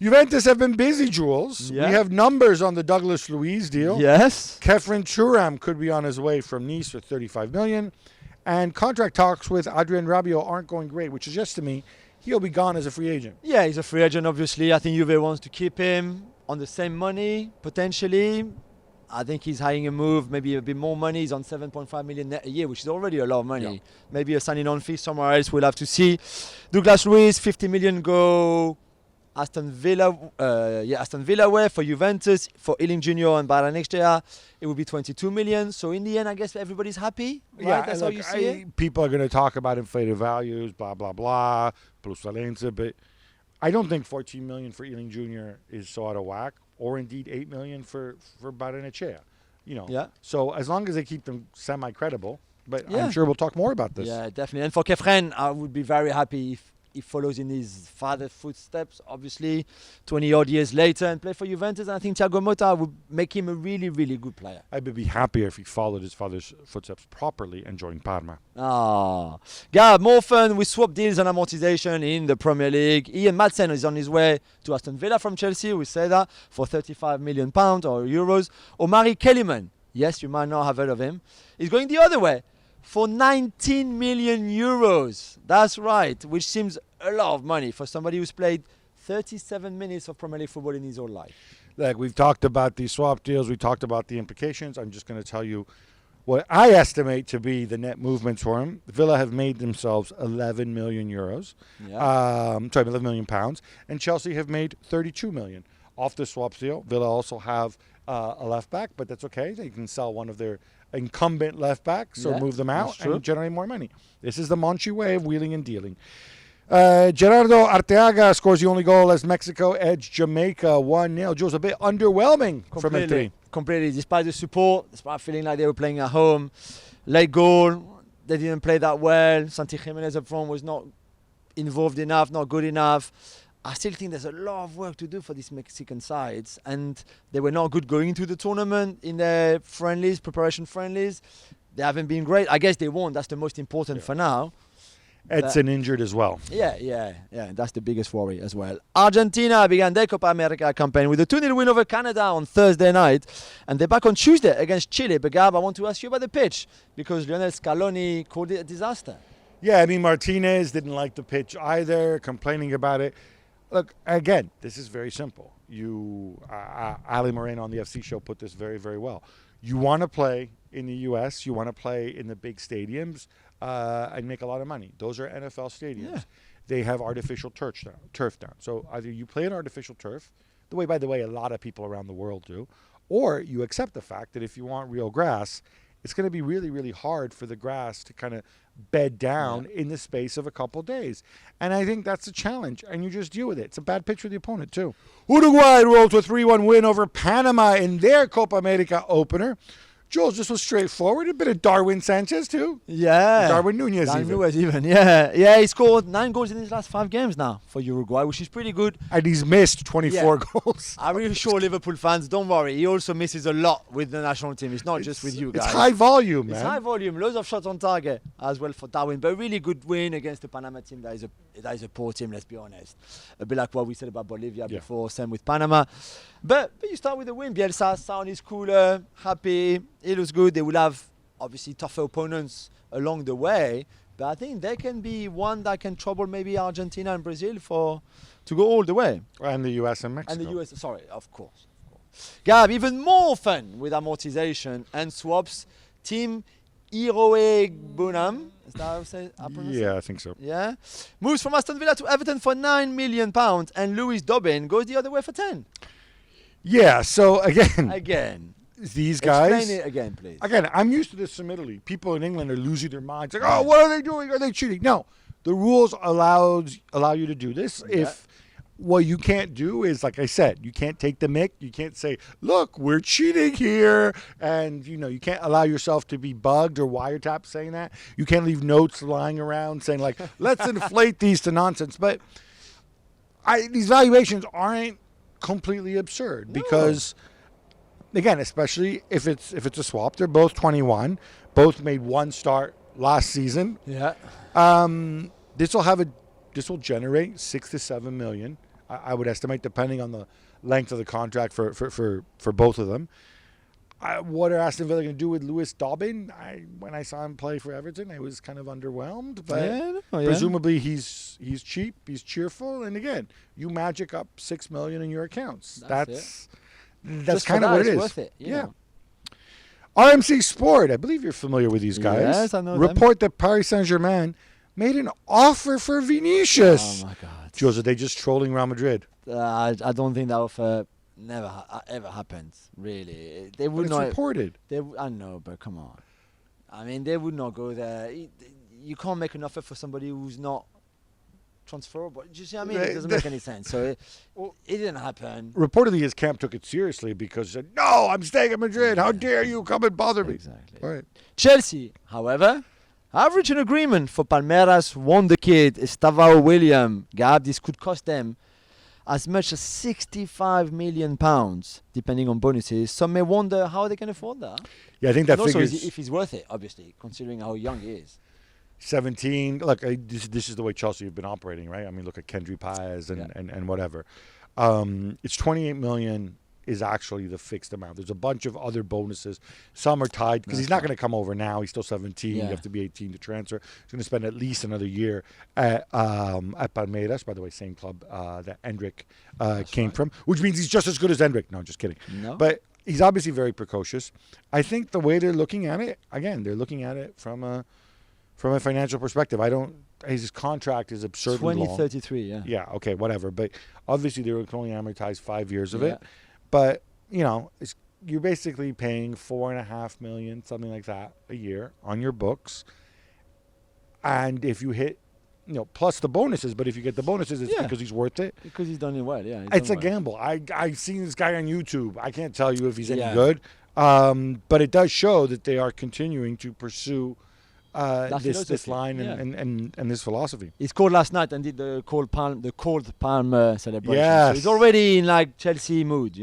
Juventus have been busy, Jules. Yeah. We have numbers on the Douglas Luiz deal. Yes. Kefren Turam could be on his way from Nice for $35 million. And contract talks with Adrien Rabiot aren't going great, which suggests to me he'll be gone as a free agent. Yeah, he's a free agent, obviously. I think Juve wants to keep him on the same money, potentially. I think he's eyeing a move, maybe a bit more money. He's on 7.5 million net a year, which is already a lot of money. Yeah. Maybe a signing on fee somewhere else. We'll have to see. Douglas Luiz, 50 million go Aston Villa way for Juventus. For Ealing Jr. and Bayern next year, it will be 22 million. So in the end, I guess everybody's happy. Right? Yeah, that's how you see it. People are going to talk about inflated values, blah, blah, blah, plusvalenza, but I don't think 14 million for Ealing Jr. is so out of whack. Or indeed 8 million for Barnabas. Yeah. So as long as they keep them semi-credible, but Yeah. I'm sure we'll talk more about this. Yeah, definitely. And for Kefren, I would be very happy if he follows in his father's footsteps, obviously, 20-odd years later, and play for Juventus. And I think Thiago Motta would make him a really, really good player. I would be happier if he followed his father's footsteps properly and joined Parma. Gab, more fun with swap deals and amortization in the Premier League. Ian Matson is on his way to Aston Villa from Chelsea, we say that, for £35 million or euros. Omari Kellyman, yes, you might not have heard of him, is going the other way for 19 million euros. That's right, which seems a lot of money for somebody who's played 37 minutes of Premier League football in his whole life. Like, we've talked about these swap deals, we talked about the implications. I'm just going to tell you what I estimate to be the net movements for him. Villa have made themselves 11 million euros. Yeah. 11 million pounds. And Chelsea have made 32 million off the swap deal. Villa also have a left back, but that's okay. They can sell one of their incumbent left backs or move them out and generate more money. This is the Monchi way of wheeling and dealing. Gerardo Arteaga scores the only goal as Mexico edged Jamaica 1-0. Jules, a bit underwhelming from M3. Completely, despite the support, despite feeling like they were playing at home. Late goal, they didn't play that well. Santi Jimenez up front was not involved enough, not good enough. I still think there's a lot of work to do for these Mexican sides, and they were not good going into the tournament in their friendlies, preparation friendlies. They haven't been great. I guess they won. That's the most important for now. Edson injured as well. Yeah. That's the biggest worry as well. Argentina began their Copa America campaign with a 2-0 win over Canada on Thursday night, and they're back on Tuesday against Chile. But Gab, I want to ask you about the pitch because Lionel Scaloni called it a disaster. Yeah, I mean, Martinez didn't like the pitch either, complaining about it. Look, again, this is very simple. Ali Moreno on the FC show put this very, very well. You want to play in the U.S., you want to play in the big stadiums and make a lot of money. Those are NFL stadiums. Yeah. They have artificial turf down. So either you play an artificial turf, by the way, a lot of people around the world do, or you accept the fact that if you want real grass, it's going to be really, really hard for the grass to kind of bed down in the space of a couple days. And I think that's a challenge, and you just deal with it. It's a bad pitch for the opponent, too. Uruguay rolled to a 3-1 win over Panama in their Copa America opener. Jules, this was straightforward. A bit of Darwin Sanchez, too. Yeah. Darwin Nunez even. Yeah, he scored 9 goals in his last 5 games now for Uruguay, which is pretty good. And he's missed 24 goals. I'm really sure Liverpool fans, don't worry, he also misses a lot with the national team. It's not just with you guys. It's high volume, man. It's high volume. Loads of shots on target as well for Darwin. But a really good win against the Panama team. That is a poor team, let's be honest. A bit like what we said about Bolivia before, same with Panama. But you start with a win. Bielsa sound is cooler, happy. It looks good. They will have obviously tougher opponents along the way, but I think they can be one that can trouble maybe Argentina and Brazil to go all the way. And the US and Mexico. And the US, sorry, of course. Gab, even more fun with amortization and swaps. Team Iroe Bonham. Is that how I say it? Yeah, I think so. Yeah. Moves from Aston Villa to Everton for £9 million, and Luiz Dobbin goes the other way for 10. Yeah, so again, these guys. Explain it again, please. Again, I'm used to this from Italy. People in England are losing their minds. Like, oh, what are they doing? Are they cheating? No, the rules allow you to do this. Yeah. If what you can't do is, like I said, you can't take the mick. You can't say, look, we're cheating here. And, you can't allow yourself to be bugged or wiretapped saying that. You can't leave notes lying around saying, like, let's inflate these to nonsense. But these valuations aren't completely absurd because, again, especially if it's a swap, they're both 21, both made one start last season. Yeah. This will generate 6 to 7 million, I would estimate, depending on the length of the contract for both of them. What are Aston Villa going to do with Luiz Dobbin? When I saw him play for Everton, I was kind of underwhelmed. But presumably he's cheap, he's cheerful, and again, you magic up 6 million in your accounts. That's kind of what it is. Worth it, yeah. RMC Sport, I believe you're familiar with these guys. Yes, I know Report that Paris Saint-Germain made an offer for Vinicius. Oh my God! Jules, are they just trolling Real Madrid? I don't think that offer never ever happens. Really, they would but it's not. Reported. I know, but come on. I mean, they would not go there. You can't make an offer for somebody who's not transferable. Do you see what I mean? It doesn't make any sense. So it didn't happen. Reportedly, his camp took it seriously because he said, "No, I'm staying at Madrid. How dare you come and bother me?" Exactly. Right. Chelsea, however, have reached an agreement for Palmeiras wonder kid Estavao William. Gab, this could cost them as much as £65 million, depending on bonuses. Some may wonder how they can afford that. Yeah, I think that And also figures if he's worth it, obviously, considering how young he is. 17. Look, this is the way Chelsea have been operating, right? I mean, look at Kendry Páez and whatever. It's 28 million is actually the fixed amount. There's a bunch of other bonuses. Some are tied because he's not going to come over now. He's still 17. Yeah. You have to be 18 to transfer. He's going to spend at least another year at Palmeiras, by the way, same club that Endrick came from, which means he's just as good as Endrick. No, I'm just kidding. No. But he's obviously very precocious. I think the way they're looking at it, again, they're looking at it from a financial perspective. His contract is absurdly long. 2033, yeah. Yeah, okay, whatever. But obviously, they can only amortize 5 years of it. But, you're basically paying $4.5 million, something like that, a year on your books. And if you hit, plus the bonuses, but if you get the bonuses, it's because he's worth it. Because he's done it well, yeah. It's a gamble. I've seen this guy on YouTube. I can't tell you if he's any good. But it does show that they are continuing to pursue this line and this philosophy. He scored last night and did the cold palm celebration. Yes. So he's already in Chelsea mood,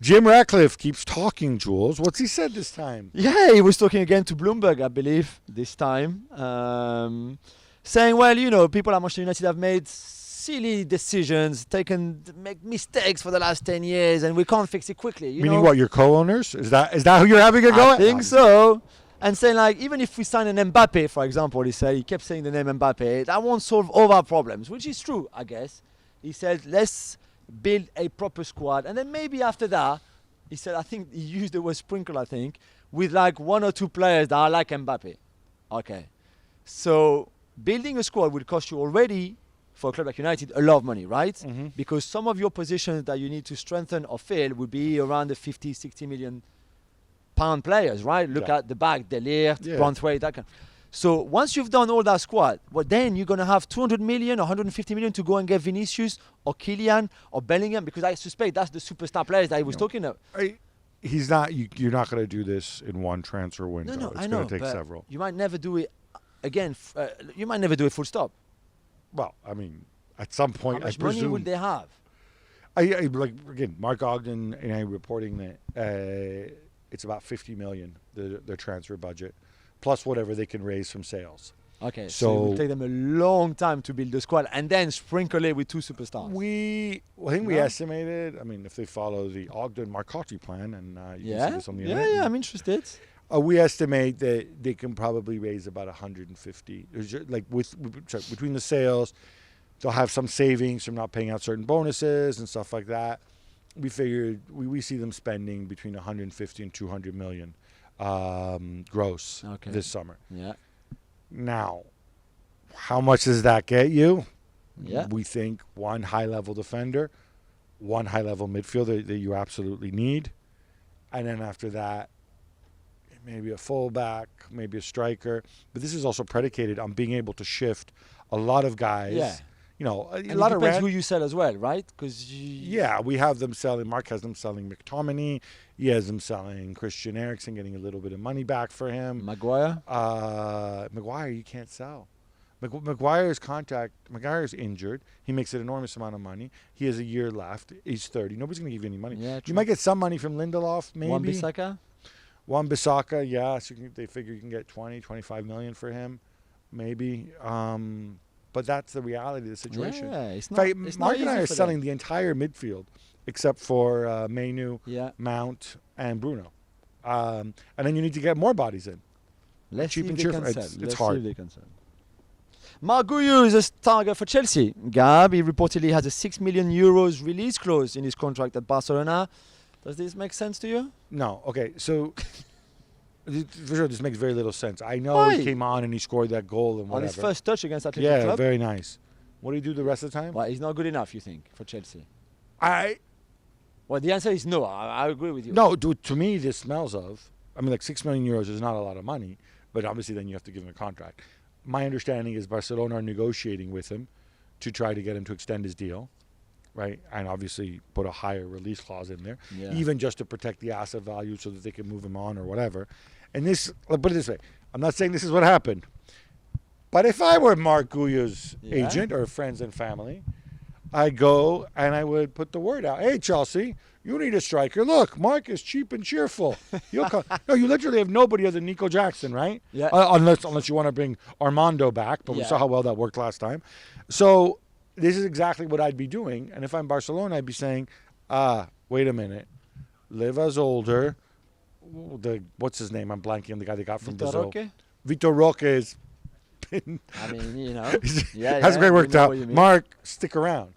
Jim Ratcliffe keeps talking, Jules. What's he said this time? Yeah, he was talking again to Bloomberg, I believe, this time. Saying, well, people at Manchester United have made silly decisions, make mistakes for the last 10 years, and we can't fix it quickly. Meaning what, your co-owners? Is that who you're having a go at? I think so. And saying even if we sign an Mbappe, for example, he kept saying the name Mbappe, that won't solve all our problems, which is true, I guess. He said, let's build a proper squad. And then maybe after that, he said, I think he used the word sprinkle, with one or two players that are like Mbappe. Okay. So building a squad will cost you already, for a club like United, a lot of money, right? Mm-hmm. Because some of your positions that you need to strengthen or fill would be around the 50, 60 million pound players, right? Look at the back, De Ligt, Branthwaite, that kind. So once you've done all that squad, then you're going to have 200 million or 150 million to go and get Vinicius or Kylian or Bellingham, because I suspect that's the superstar players that he was talking about. He's not. You're not going to do this in one transfer window. No, it's going to take several. You might never do it again. You might never do it full stop. Well, I mean, at some point, how much I presume. money would they have? Again, Mark Ogden and I reporting that it's about 50 million their transfer budget, plus whatever they can raise from sales. Okay, so it will take them a long time to build the squad and then sprinkle it with two superstars. I think we estimated. I mean, if they follow the Ogden Marcotti plan, and you can see this on the internet. Yeah, I'm interested. We estimate that they can probably raise about 150. Between the sales, they'll have some savings from not paying out certain bonuses and stuff like that. We figured we see them spending between 150 and 200 million gross this summer. Yeah. Now, how much does that get you? Yeah. We think one high-level defender, one high-level midfielder that you absolutely need, and then after that, maybe a fullback, maybe a striker. But this is also predicated on being able to shift a lot of guys. Yeah. A And lot it of depends who you sell as well, right? Because we have them selling. Mark has them selling McTominay. He has them selling Christian Eriksen, getting a little bit of money back for him. Maguire. Maguire, you can't sell. Maguire's injured. He makes an enormous amount of money. He has a year left. He's 30. Nobody's going to give you any money. Yeah, you might get some money from Lindelof, maybe. Wan-Bissaka, yeah. So they figure you can get 20, 25 million for him, maybe. But that's the reality of the situation. Yeah, it's Mark and I are for selling them. the entire midfield except for Mainu, Mount, and Bruno. And then you need to get more bodies in. Let's cheap see and if they cheerful. can sell. It's hard. Maguire is a target for Chelsea. Gab, he reportedly has a €6 million release clause in his contract at Barcelona. Does this make sense to you? No. Okay, so for sure this makes very little sense. I know he came on and he scored that goal and whatever. On his first touch against Athletic Club? Yeah, very nice. What do you do the rest of the time? Well, he's not good enough, you think, for Chelsea? Well, the answer is no. I agree with you. No, to me, this smells of. I mean, €6 million is not a lot of money, but obviously then you have to give him a contract. My understanding is Barcelona are negotiating with him to try to get him to extend his deal, right? And obviously put a higher release clause in there, even just to protect the asset value so that they can move him on or whatever. And this, I'll put it this way, I'm not saying this is what happened, but if I were Mark Guyar's agent or friends and family, I'd go and I would put the word out. Hey, Chelsea, you need a striker. Look, Mark is cheap and cheerful. He'll come. No, you literally have nobody other than Nico Jackson, right? Yeah. Unless you want to bring Armando back, but we saw how well that worked last time. So this is exactly what I'd be doing. And if I'm Barcelona, I'd be saying, wait a minute. Liva's older. What's his name? I'm blanking on the guy they got from Brazil. Vitor Roque is... I mean, you know. Hasn't quite worked out. Mark, stick around.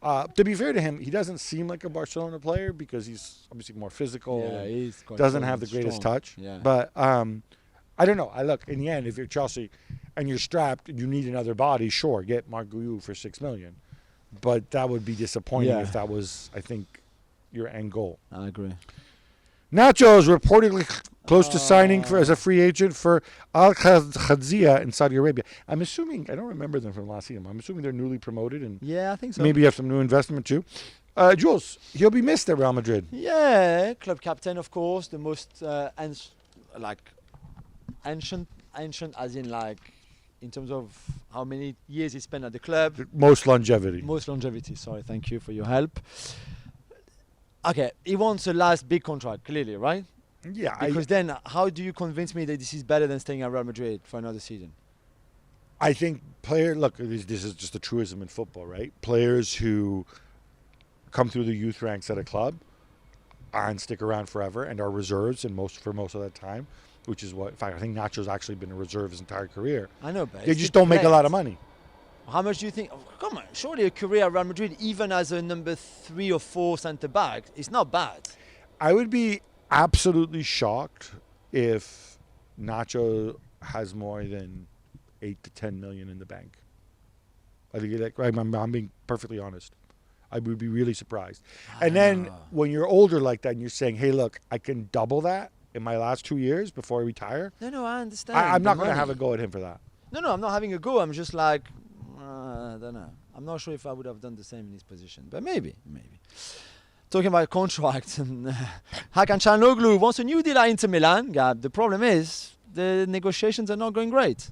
To be fair to him, he doesn't seem like a Barcelona player because he's obviously more physical. Yeah, he's quite doesn't have the greatest touch. Yeah. But I don't know. Look, in the end, if you're Chelsea and you're strapped and you need another body, sure, get Marc Guiu for $6 million. But that would be disappointing if that was, I think, your end goal. I agree. Nacho is reportedly close to signing as a free agent for Al Khadzia in Saudi Arabia. I'm assuming, I don't remember them from last season. I'm assuming they're newly promoted and I think so. Maybe have some new investment too. Jules, he'll be missed at Real Madrid. Yeah, club captain, of course, the most ancient as in in terms of how many years he spent at the club. Most longevity. Sorry, thank you for your help. Okay, he wants a last big contract, clearly, right? Yeah. Because then how do you convince me that this is better than staying at Real Madrid for another season? I think this is just a truism in football, right? Players who come through the youth ranks at a club and stick around forever and are reserves for most of that time, which is what, in fact, I think Nacho's actually been a reserve his entire career. I know, but they just don't make a lot of money. How much do you think? Oh, come on, surely a career at Real Madrid, even as a number 3 or 4 centre back, is not bad. I would be absolutely shocked if Nacho has more than 8 to 10 million in the bank. I think I'm being perfectly honest. I would be really surprised. And then when you're older like that and you're saying, hey, look, I can double that in my last 2 years before I retire. No, I understand. I'm not going to have a go at him for that. No, I'm not having a go. I'm just like, I don't know. I'm not sure if I would have done the same in his position, but maybe. Talking about contracts, and Hakan Çalhanoğlu wants a new deal at Inter Milan. Gab, the problem is the negotiations are not going great.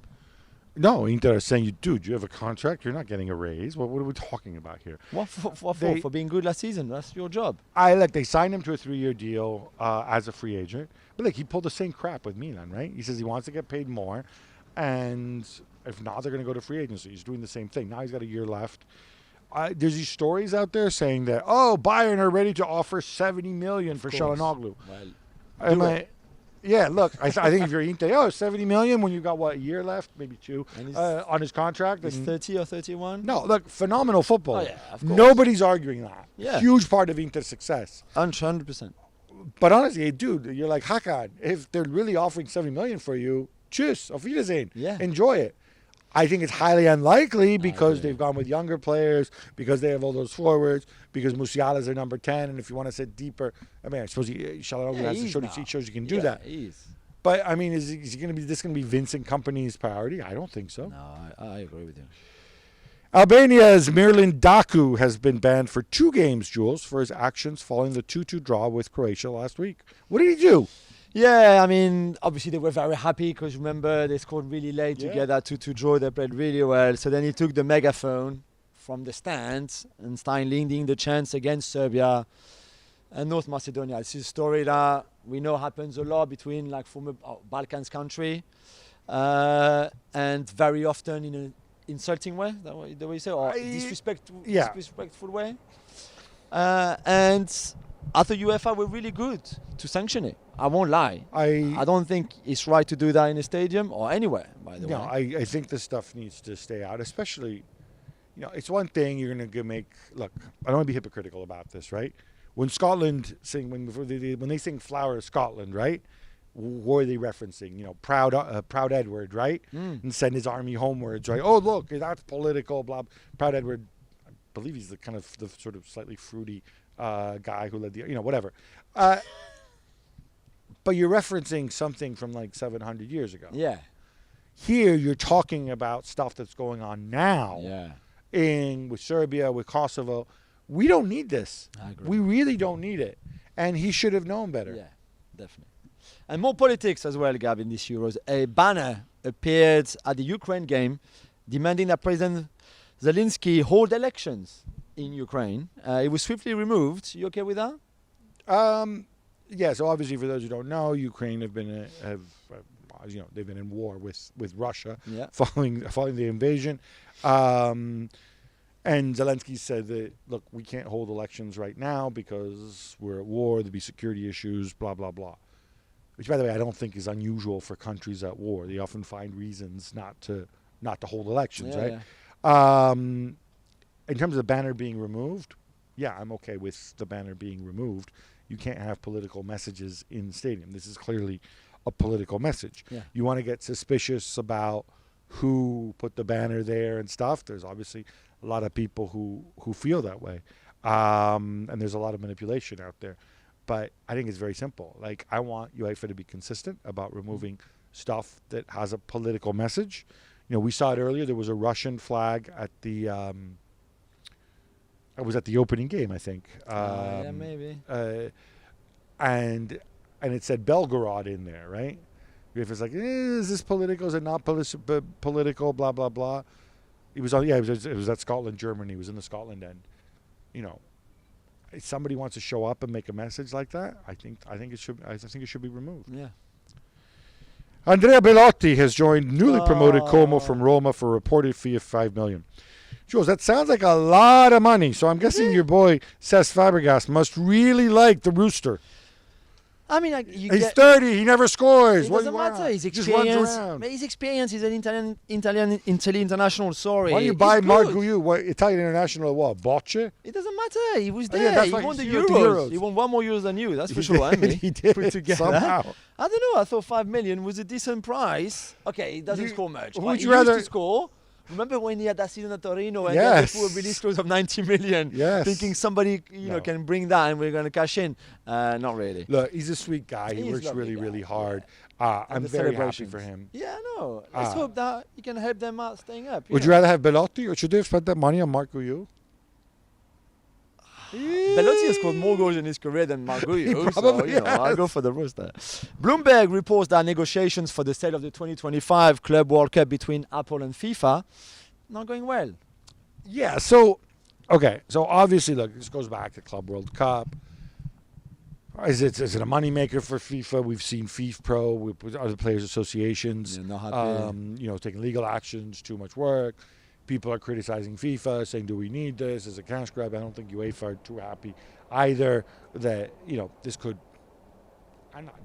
No, Inter is saying, dude, you have a contract. You're not getting a raise. What are we talking about here? What for? For being good last season. That's your job. They signed him to a 3-year deal as a free agent. But he pulled the same crap with Milan, right? He says he wants to get paid more. And if not, they're going to go to free agency. He's doing the same thing. Now he's got a year left. There's these stories out there saying that, Bayern are ready to offer 70 million for Çalhanoğlu. Yeah, look, I think if you're Inter, 70 million when you've got, a year left, maybe 2, on his contract. He's 30 or 31? No, look, phenomenal football. Oh, yeah, of course. Nobody's arguing that. Yeah. Huge part of Inter's success. 100%. But honestly, dude, you're like, Hakan, if they're really offering 70 million for you, tschüss, auf Wiedersehen. Yeah. Enjoy it. I think it's highly unlikely because they've gone with younger players, because they have all those forwards, because Musiala's their number 10, and if you want to sit deeper, I suppose Çalhanoğlu has to show you can do that. He is. But is this going to be Vincent Kompany's priority? I don't think so. No, I agree with you. Albania's Mirlin Daku has been banned for 2 games, Jules, for his actions following the 2-2 draw with Croatia last week. What did he do? Yeah, obviously they were very happy because remember they scored really late to get that 2-2 draw. They played really well. So then he took the megaphone from the stands and started leading the chants against Serbia and North Macedonia. This is a story that we know happens a lot between former Balkans country and very often in an insulting way, the way you say, or disrespectful way. And I thought UEFA were really good to sanction it. I won't lie. I don't think it's right to do that in a stadium or anywhere, by the way. No, I think this stuff needs to stay out, especially, it's one thing you're going to make. Look, I don't want to be hypocritical about this, right? When Scotland sing, when they sing Flower of Scotland, right? What are they referencing? Proud Edward, right? And send his army homewards, right? Oh, look, that's political, blah. Proud Edward, I believe he's the sort of slightly fruity guy who led the, whatever. But you're referencing something from 700 years ago. Yeah. Here you're talking about stuff that's going on now. Yeah. with Serbia, with Kosovo. We don't need this. I agree. We really don't need it. And he should have known better. Yeah, definitely. And more politics as well, Gab, in these Euros. A banner appeared at the Ukraine game demanding that President Zelensky hold elections in Ukraine. It was swiftly removed. You okay with that? Yeah, so obviously for those who don't know, Ukraine they've been in war with Russia following the invasion. And Zelensky said that, look, we can't hold elections right now because we're at war, there'll be security issues, blah, blah, blah. Which, by the way, I don't think is unusual for countries at war. They often find reasons not to hold elections, right? Yeah. In terms of the banner being removed, yeah, I'm okay with the banner being removed. You can't have political messages in the stadium. This is clearly a political message. Yeah. You want to get suspicious about who put the banner there and stuff. There's obviously a lot of people who feel that way. And there's a lot of manipulation out there. But I think it's very simple. Like, I want UEFA to be consistent about removing stuff that has a political message. You know, we saw it earlier. There was a Russian flag at the it was at the opening game, I think. Yeah, maybe. And it said Belgorod in there, right? If it's like, is this political? Is it not political? Blah blah blah. It was at Scotland, Germany. It was in the Scotland end. You know, if somebody wants to show up and make a message like that, I think it should be removed. Yeah. Andrea Bellotti has joined newly promoted Como from Roma for a reported fee of $5 million. Jules, that sounds like a lot of money. So I'm guessing your boy Cesc Fabregas must really like the Rooster. I mean, he's 30. He never scores. It doesn't matter. He's experienced. His experience is an Italian international. Sorry. Why don't you buy Marguliu? What, Italian international? What? Bocce? It doesn't matter. He was there. He won the Euros. He won one more Euros than you. That's for sure. He did put together. Somehow. I don't know. I thought $5 million was a decent price. Okay, he doesn't score much. Would you rather used to score? Remember when he had that season at Torino and yes. they put a release clause of 90 million, thinking somebody can bring that and we're going to cash in? Not really. Look, he's a sweet guy. He works really, really hard. Yeah. I'm very happy for him. Yeah, I know. Let's hope that he can help them out staying up. Would you rather have Belotti or should they have spent that money on Marguliu? Belotti has scored more goals in his career than Marguliu, probably I'll go for the Rooster. Bloomberg reports that negotiations for the sale of the 2025 Club World Cup between Apple and FIFA not going well. Yeah, so obviously, look, this goes back to Club World Cup. Is it a moneymaker for FIFA? We've seen FIFPro with other players' associations, taking legal actions, too much work. People are criticizing FIFA, saying, do we need this? Is it a cash grab? I don't think UEFA are too happy either that, this could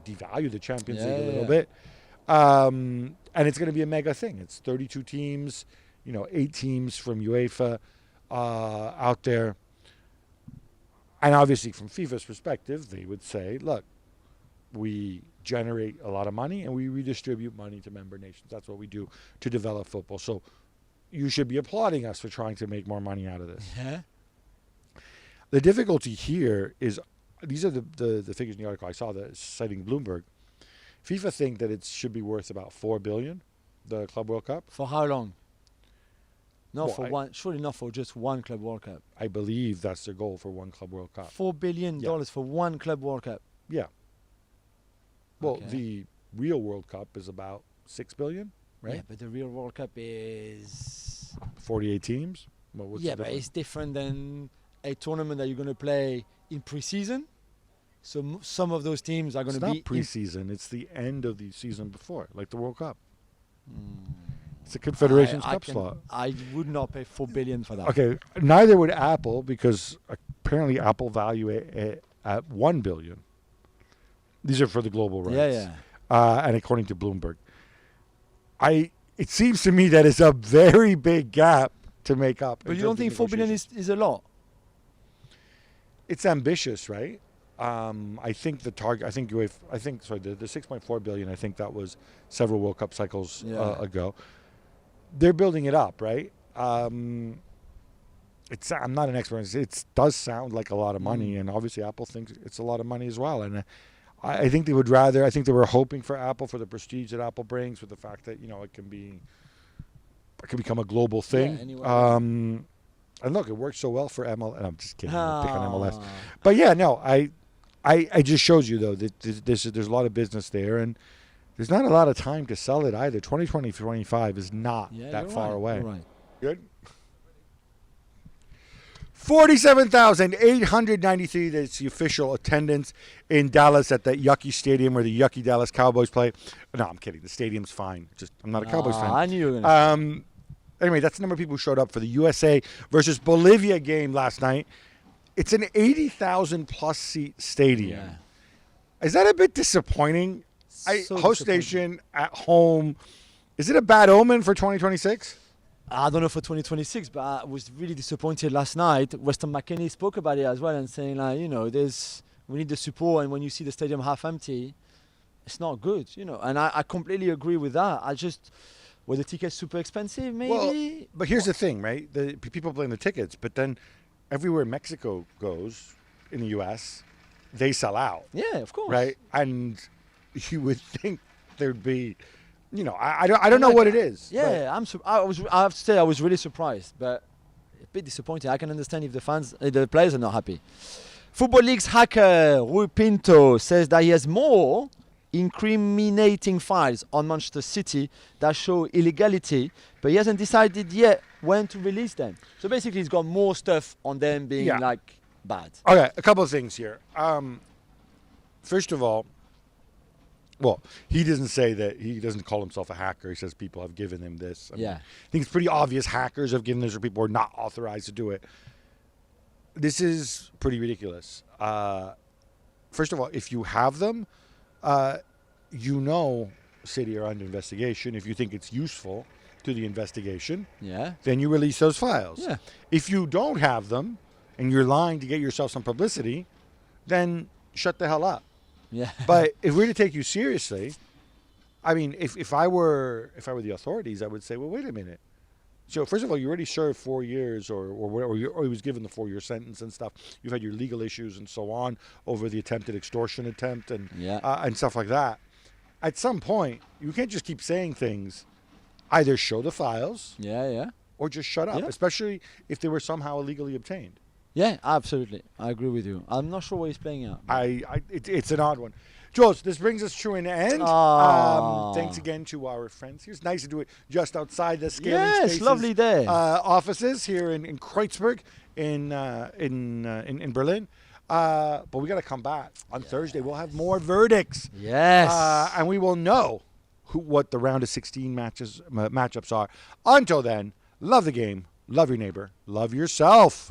devalue the Champions League a little bit. And it's going to be a mega thing. It's 32 teams, 8 teams from UEFA out there. And obviously from FIFA's perspective, they would say, look, we generate a lot of money and we redistribute money to member nations. That's what we do to develop football. So you should be applauding us for trying to make more money out of this. Yeah. The difficulty here is, these are the figures in the article I saw that citing Bloomberg. FIFA think that it should be worth about $4 billion, the Club World Cup. For how long? Surely not for just one Club World Cup. I believe that's their goal for one Club World Cup. $4 billion for one Club World Cup. Yeah. Well, the real World Cup is about $6 billion, right? Yeah, but the real World Cup is 48 teams. Well, but it's different than a tournament that you're going to play in pre-season. So some of those teams are going to be... It's not pre-season. It's the end of the season before, like the World Cup. It's a Confederations Cup slot. I would not pay $4 billion for that. Okay, neither would Apple, because apparently Apple value it at $1 billion. These are for the global rights. Yeah. And according to Bloomberg, it seems to me that it's a very big gap to make up. But you don't think $4 billion is a lot? It's ambitious, right? I think the target. The $6.4 billion. I think that was several World Cup cycles ago. They're building it up, right? I'm not an expert. It does sound like a lot of money, and obviously Apple thinks it's a lot of money as well. And I think they would rather. I think they were hoping for Apple for the prestige that Apple brings, with the fact that it can become a global thing. Yeah, anyway. And look, it worked so well for ML. And I'm just kidding. I pick on MLS. But yeah, no, I just shows you though that there's a lot of business there, and there's not a lot of time to sell it either. 2025 is not that far away. Right. Good. 47,893. That's the official attendance in Dallas at that yucky stadium where the yucky Dallas Cowboys play. No, I'm kidding. The stadium's fine. Just I'm not a Cowboys fan. I knew you were going to. Anyway, that's the number of people who showed up for the USA versus Bolivia game last night. It's an 80,000 plus seat stadium. Yeah. Is that a bit disappointing? So Host nation at home. Is it a bad omen for 2026? I don't know for 2026, but I was really disappointed last night. Weston McKennie spoke about it as well and saying, like, we need the support, and when you see the stadium half empty, it's not good, And I completely agree with that. Were the tickets super expensive, maybe? Well, but here's the thing, right? The people blame the tickets, but then everywhere Mexico goes in the U.S., they sell out. Yeah, of course. Right? And you would think there'd be... I don't know what it is. Yeah, I have to say I was really surprised, but a bit disappointed. I can understand if the players are not happy. Football League's hacker Rui Pinto says that he has more incriminating files on Manchester City that show illegality, but he hasn't decided yet when to release them. So basically, he's got more stuff on them being bad. Okay, a couple of things here. First of all, well, he doesn't say that. He doesn't call himself a hacker. He says people have given him this. I think it's pretty obvious hackers have given this, or people are not authorized to do it. This is pretty ridiculous. First of all, if you have them, City are under investigation. If you think it's useful to the investigation, then you release those files. Yeah. If you don't have them and you're lying to get yourself some publicity, then shut the hell up. Yeah. But if we're to take you seriously, I mean, if I were the authorities, I would say, well, wait a minute. So first of all, you already served 4 years, or he was given the 4-year sentence and stuff. You've had your legal issues and so on over the attempted extortion attempt and stuff like that. At some point, you can't just keep saying things. Either show the files, or just shut up. Especially if they were somehow illegally obtained. Yeah, absolutely. I agree with you. I'm not sure what he's playing out. It's an odd one. Jules, this brings us to an end. Thanks again to our friends here. It's nice to do it just outside the Scaling Spaces lovely day. Offices here in Kreuzberg in Berlin. But we got to come back on Thursday. We'll have more verdicts. Yes. And we will know what the round of 16 matchups are. Until then, love the game, love your neighbor, love yourself.